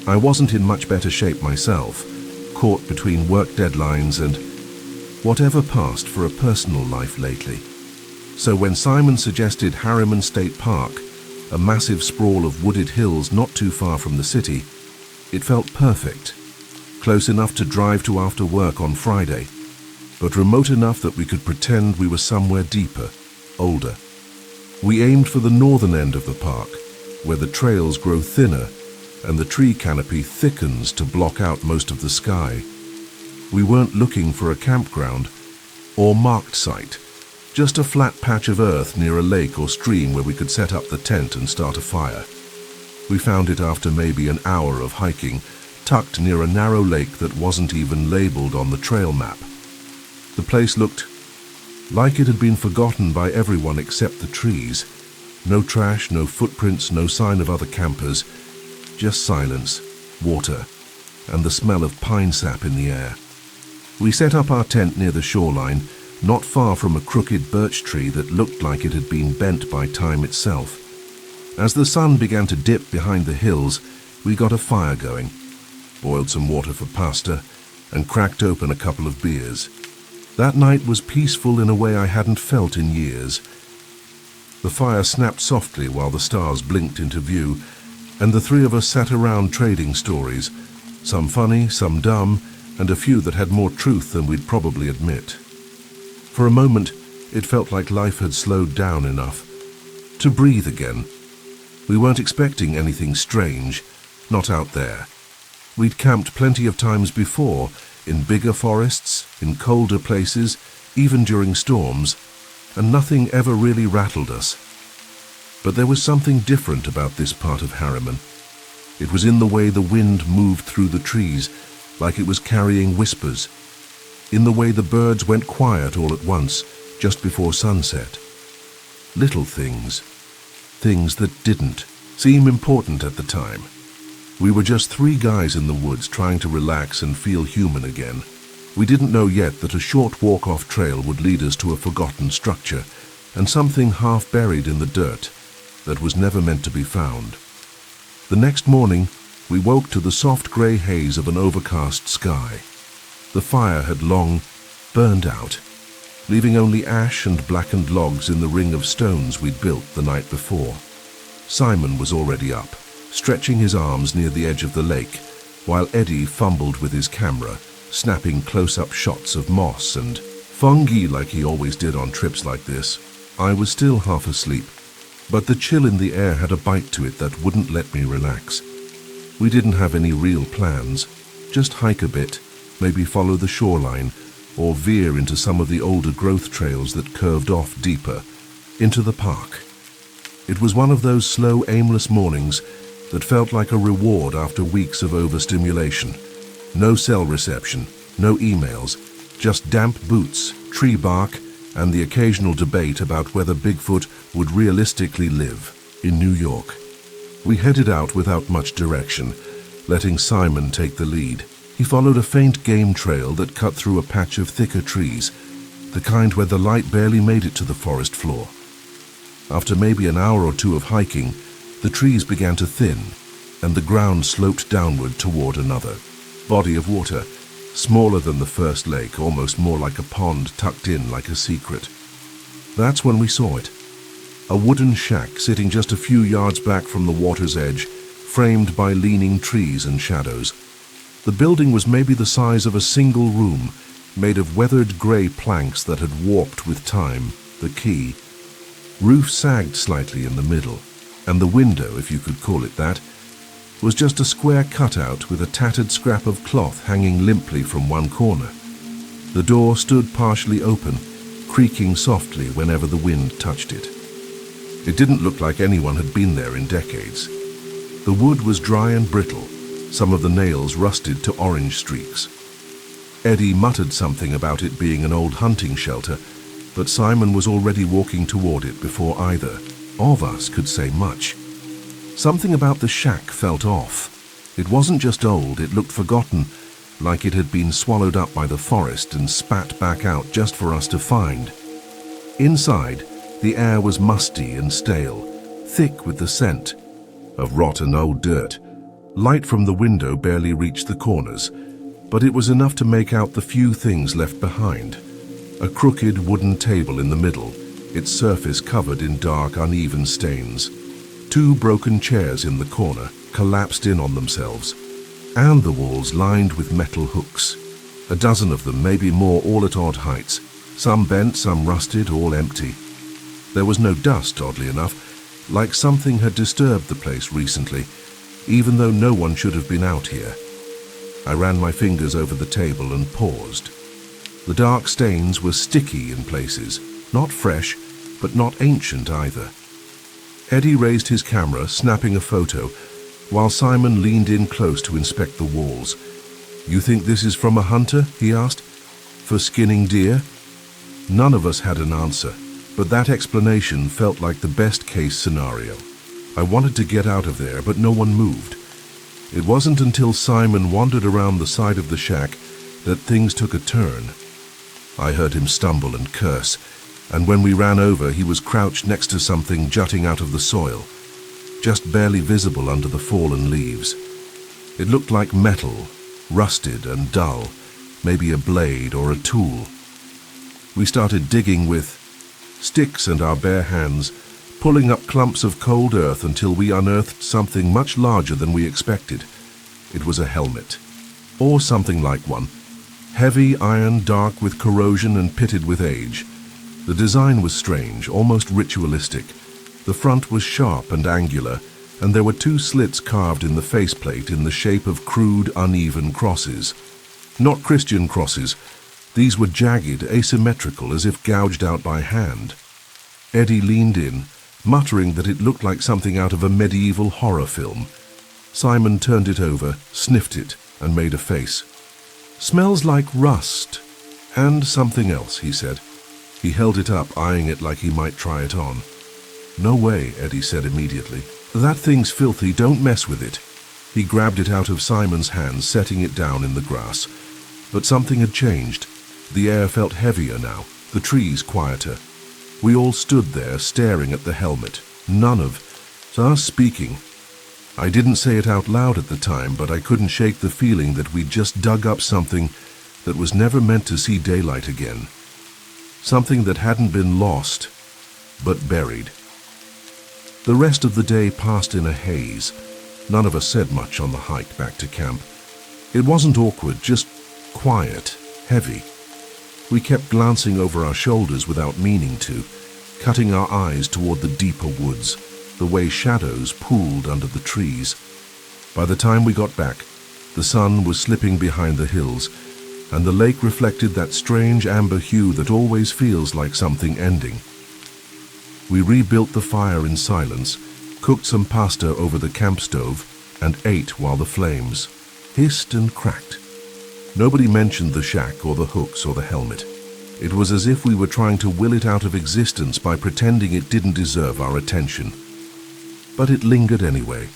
I wasn't in much better shape myself, caught between work deadlines and whatever passed for a personal life lately. So when Simon suggested Harriman State Park, a massive sprawl of wooded hills not too far from the city, it felt perfect. Close enough to drive to after work on Friday, but remote enough that we could pretend we were somewhere deeper, older. We aimed for the northern end of the park, where the trails grow thinner and the tree canopy thickens to block out most of the sky. We weren't looking for a campground or marked site, just a flat patch of earth near a lake or stream where we could set up the tent and start a fire. We found it after maybe an hour of hiking, tucked near a narrow lake that wasn't even labeled on the trail map. The place looked like it had been forgotten by everyone except the trees. No trash, no footprints, no sign of other campers, just silence, water, and the smell of pine sap in the air. We set up our tent near the shoreline, not far from a crooked birch tree that looked like it had been bent by time itself. As the sun began to dip behind the hills, we got a fire going, boiled some water for pasta, and cracked open a couple of beers. That night was peaceful in a way I hadn't felt in years. The fire snapped softly while the stars blinked into view, and the three of us sat around trading stories, some funny, some dumb, and a few that had more truth than we'd probably admit. For a moment, it felt like life had slowed down enough to breathe again. We weren't expecting anything strange, not out there. We'd camped plenty of times before, in bigger forests, in colder places, even during storms, and nothing ever really rattled us. But there was something different about this part of Harriman. It was in the way the wind moved through the trees, like it was carrying whispers, in the way the birds went quiet all at once, just before sunset. Little things, things that didn't seem important at the time. We were just three guys in the woods trying to relax and feel human again. We didn't know yet that a short walk-off trail would lead us to a forgotten structure, and something half buried in the dirt that was never meant to be found. The next morning, we woke to the soft grey haze of an overcast sky. The fire had long burned out, leaving only ash and blackened logs in the ring of stones we'd built the night before. Simon was already up, stretching his arms near the edge of the lake, while Eddie fumbled with his camera, snapping close-up shots of moss and fungi like he always did on trips like this. I was still half asleep, but the chill in the air had a bite to it that wouldn't let me relax. We didn't have any real plans, just hike a bit, maybe follow the shoreline, or veer into some of the older growth trails that curved off deeper, into the park. It was one of those slow, aimless mornings that felt like a reward after weeks of overstimulation. No cell reception, no emails, just damp boots, tree bark, and the occasional debate about whether Bigfoot would realistically live in New York. We headed out without much direction, letting Simon take the lead. He followed a faint game trail that cut through a patch of thicker trees, the kind where the light barely made it to the forest floor. After maybe an hour or two of hiking, the trees began to thin, and the ground sloped downward toward another body of water, smaller than the first lake, almost more like a pond tucked in like a secret. That's when we saw it. A wooden shack sitting just a few yards back from the water's edge, framed by leaning trees and shadows. The building was maybe the size of a single room, made of weathered grey planks that had warped with time, the key. Roof sagged slightly in the middle, and the window, if you could call it that, was just a square cutout with a tattered scrap of cloth hanging limply from one corner. The door stood partially open, creaking softly whenever the wind touched it. It didn't look like anyone had been there in decades. The wood was dry and brittle, some of the nails rusted to orange streaks. Eddie muttered something about it being an old hunting shelter, but Simon was already walking toward it before either of us could say much. Something about the shack felt off. It wasn't just old, it looked forgotten, like it had been swallowed up by the forest and spat back out just for us to find. Inside, the air was musty and stale, thick with the scent of rotten old dirt. Light from the window barely reached the corners, but it was enough to make out the few things left behind. A crooked wooden table in the middle, its surface covered in dark, uneven stains. Two broken chairs in the corner, collapsed in on themselves, and the walls lined with metal hooks. A dozen of them, maybe more, all at odd heights, some bent, some rusted, all empty. There was no dust, oddly enough, like something had disturbed the place recently, even though no one should have been out here. I ran my fingers over the table and paused. The dark stains were sticky in places, not fresh, but not ancient either. Eddie raised his camera, snapping a photo, while Simon leaned in close to inspect the walls. "You think this is from a hunter?" he asked. "For skinning deer?" None of us had an answer, but that explanation felt like the best-case scenario. I wanted to get out of there, but no one moved. It wasn't until Simon wandered around the side of the shack that things took a turn. I heard him stumble and curse, and when we ran over, he was crouched next to something jutting out of the soil, just barely visible under the fallen leaves. It looked like metal, rusted and dull, maybe a blade or a tool. We started digging with sticks and our bare hands, pulling up clumps of cold earth until we unearthed something much larger than we expected. It was a helmet, or something like one. Heavy iron, dark with corrosion and pitted with age. The design was strange, almost ritualistic. The front was sharp and angular, and there were two slits carved in the faceplate in the shape of crude, uneven crosses. Not Christian crosses. These were jagged, asymmetrical, as if gouged out by hand. Eddie leaned in, muttering that it looked like something out of a medieval horror film. Simon turned it over, sniffed it, and made a face. "Smells like rust. And something else," he said. He held it up, eyeing it like he might try it on. "No way," Eddie said immediately. "That thing's filthy, don't mess with it." He grabbed it out of Simon's hands, setting it down in the grass. But something had changed. The air felt heavier now, the trees quieter. We all stood there, staring at the helmet, none of us speaking. I didn't say it out loud at the time, but I couldn't shake the feeling that we'd just dug up something that was never meant to see daylight again. Something that hadn't been lost, but buried. The rest of the day passed in a haze. None of us said much on the hike back to camp. It wasn't awkward, just quiet, heavy. We kept glancing over our shoulders without meaning to, cutting our eyes toward the deeper woods, the way shadows pooled under the trees. By the time we got back, the sun was slipping behind the hills, and the lake reflected that strange amber hue that always feels like something ending. We rebuilt the fire in silence, cooked some pasta over the camp stove, and ate while the flames hissed and cracked. Nobody mentioned the shack or the hooks or the helmet. It was as if we were trying to will it out of existence by pretending it didn't deserve our attention. But it lingered anyway,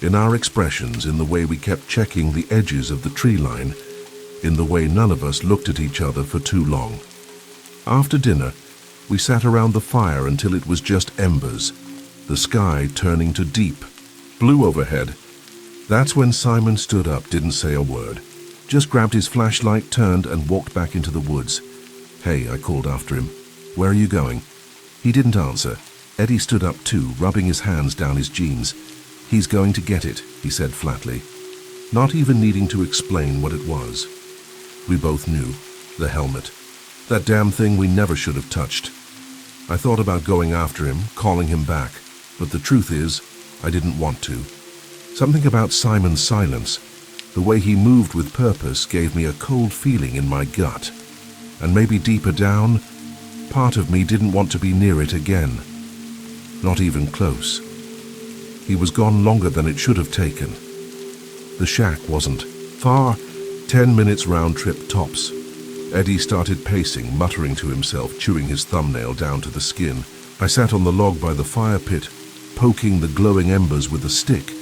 in our expressions, in the way we kept checking the edges of the tree line, in the way none of us looked at each other for too long. After dinner, we sat around the fire until it was just embers, the sky turning to deep blue overhead. That's when Simon stood up, didn't say a word, just grabbed his flashlight, turned, and walked back into the woods. "Hey," I called after him. "Where are you going?" He didn't answer. Eddie stood up too, rubbing his hands down his jeans. "He's going to get it," he said flatly, not even needing to explain what it was. We both knew. The helmet. That damn thing we never should have touched. I thought about going after him, calling him back, but the truth is, I didn't want to. Something about Simon's silence, the way he moved with purpose, gave me a cold feeling in my gut. And maybe deeper down, part of me didn't want to be near it again. Not even close. He was gone longer than it should have taken. The shack wasn't far, 10 minutes round trip tops. Eddie started pacing, muttering to himself, chewing his thumbnail down to the skin. I sat on the log by the fire pit, poking the glowing embers with a stick,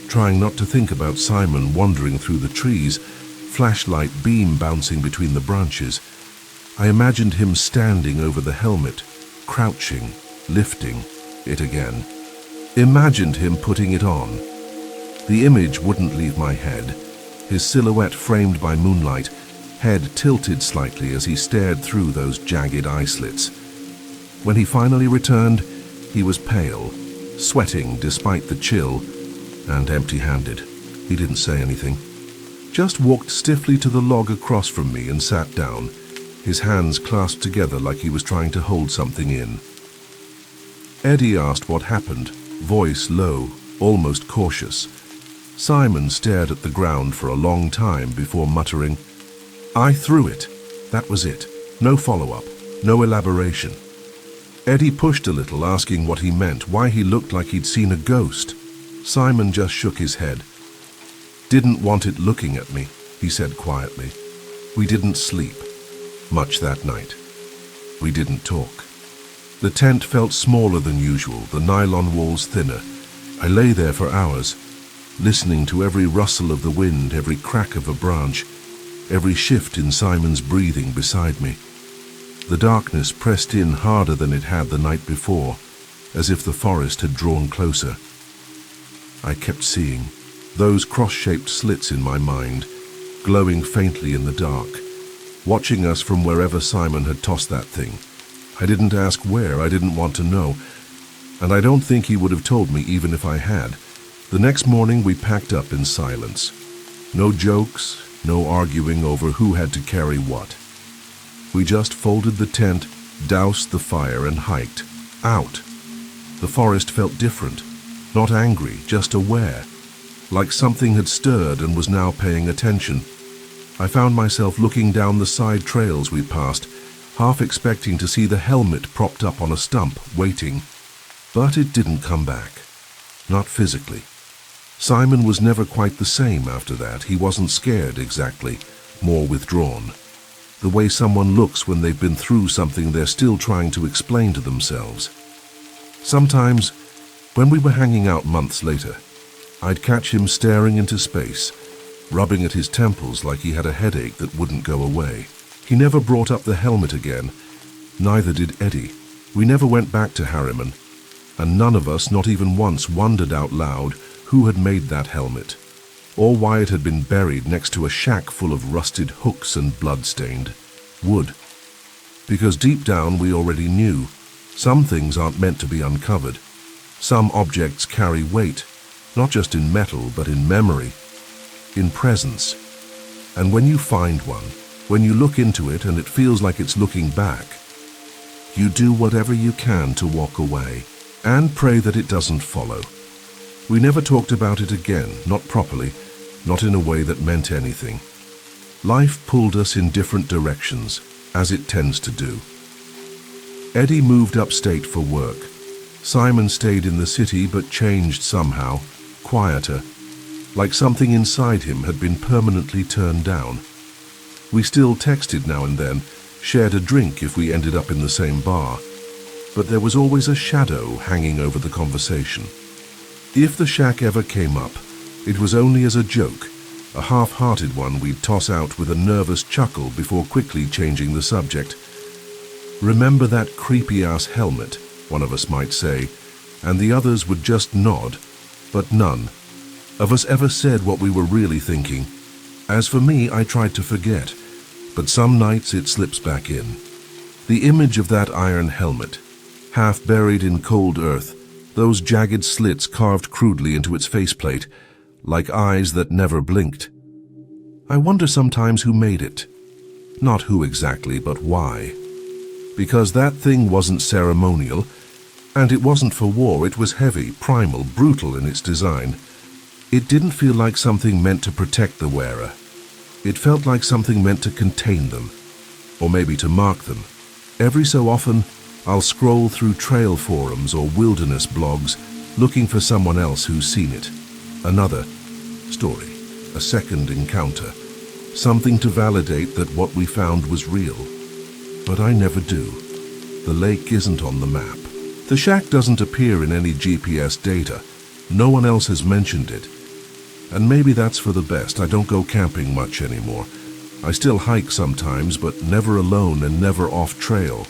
trying not to think about Simon wandering through the trees, flashlight beam bouncing between the branches. I imagined him standing over the helmet, crouching, lifting it again. Imagined him putting it on. The image wouldn't leave my head, his silhouette framed by moonlight, head tilted slightly as he stared through those jagged eye slits. When he finally returned, he was pale, sweating despite the chill, and empty-handed. He didn't say anything. Just walked stiffly to the log across from me and sat down, his hands clasped together like he was trying to hold something in. Eddie asked what happened, voice low, almost cautious. Simon stared at the ground for a long time before muttering, "I threw it. That was it. No follow-up, no elaboration." Eddie pushed a little, asking what he meant, why he looked like he'd seen a ghost. Simon just shook his head. "Didn't want it looking at me," he said quietly. We didn't sleep much that night. We didn't talk. The tent felt smaller than usual, the nylon walls thinner. I lay there for hours, listening to every rustle of the wind, every crack of a branch, every shift in Simon's breathing beside me. The darkness pressed in harder than it had the night before, as if the forest had drawn closer. I kept seeing those cross-shaped slits in my mind, glowing faintly in the dark, watching us from wherever Simon had tossed that thing. I didn't ask where, I didn't want to know, and I don't think he would have told me even if I had. The next morning we packed up in silence. No jokes, no arguing over who had to carry what. We just folded the tent, doused the fire, and hiked out. The forest felt different, not angry, just aware, like something had stirred and was now paying attention. I found myself looking down the side trails we passed, half expecting to see the helmet propped up on a stump, waiting. But it didn't come back. Not physically. Simon was never quite the same after that. He wasn't scared exactly, more withdrawn. The way someone looks when they've been through something they're still trying to explain to themselves. Sometimes, when we were hanging out months later, I'd catch him staring into space, rubbing at his temples like he had a headache that wouldn't go away. He never brought up the helmet again. Neither did Eddie. We never went back to Harriman, and none of us, not even once, wondered out loud who had made that helmet, or why it had been buried next to a shack full of rusted hooks and blood-stained wood. Because deep down we already knew, some things aren't meant to be uncovered. Some objects carry weight, not just in metal, but in memory, in presence. And when you find one, when you look into it and it feels like it's looking back, you do whatever you can to walk away and pray that it doesn't follow. We never talked about it again, not properly, not in a way that meant anything. Life pulled us in different directions, as it tends to do. Eddie moved upstate for work. Simon stayed in the city but changed somehow, quieter, like something inside him had been permanently turned down. We still texted now and then, shared a drink if we ended up in the same bar, but there was always a shadow hanging over the conversation. If the shack ever came up, it was only as a joke, a half-hearted one we'd toss out with a nervous chuckle before quickly changing the subject. "Remember that creepy-ass helmet," one of us might say, and the others would just nod, but none of us ever said what we were really thinking. As for me, I tried to forget, but some nights it slips back in. The image of that iron helmet, half buried in cold earth, those jagged slits carved crudely into its faceplate, like eyes that never blinked. I wonder sometimes who made it. Not who exactly, but why. Because that thing wasn't ceremonial, and it wasn't for war. It was heavy, primal, brutal in its design. It didn't feel like something meant to protect the wearer. It felt like something meant to contain them, or maybe to mark them. Every so often, I'll scroll through trail forums or wilderness blogs looking for someone else who's seen it. Another story, a second encounter, something to validate that what we found was real. But I never do. The lake isn't on the map. The shack doesn't appear in any GPS data. No one else has mentioned it. And maybe that's for the best. I don't go camping much anymore. I still hike sometimes, but never alone and never off trail.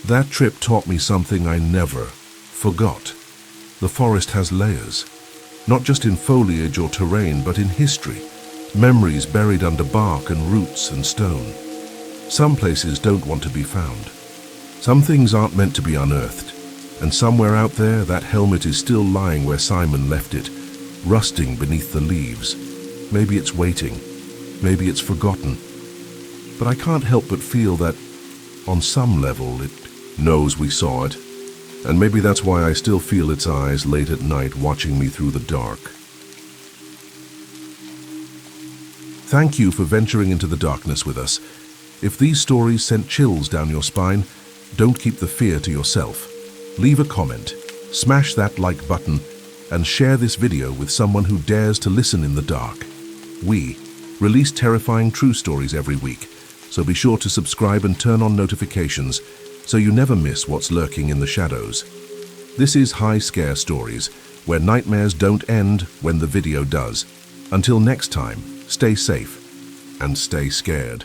That trip taught me something I never forgot. The forest has layers, not just in foliage or terrain, but in history, memories buried under bark and roots and stone. Some places don't want to be found. Some things aren't meant to be unearthed, and somewhere out there that helmet is still lying where Simon left it, rusting beneath the leaves. Maybe it's waiting, maybe it's forgotten, but I can't help but feel that, on some level, it knows we saw it, and maybe that's why I still feel its eyes late at night watching me through the dark. Thank you for venturing into the darkness with us. If these stories sent chills down your spine, don't keep the fear to yourself. Leave a comment, smash that like button, and share this video with someone who dares to listen in the dark. We release terrifying true stories every week, so be sure to subscribe and turn on notifications so you never miss what's lurking in the shadows. This is High Scare Stories, where nightmares don't end when the video does. Until next time, stay safe and stay scared.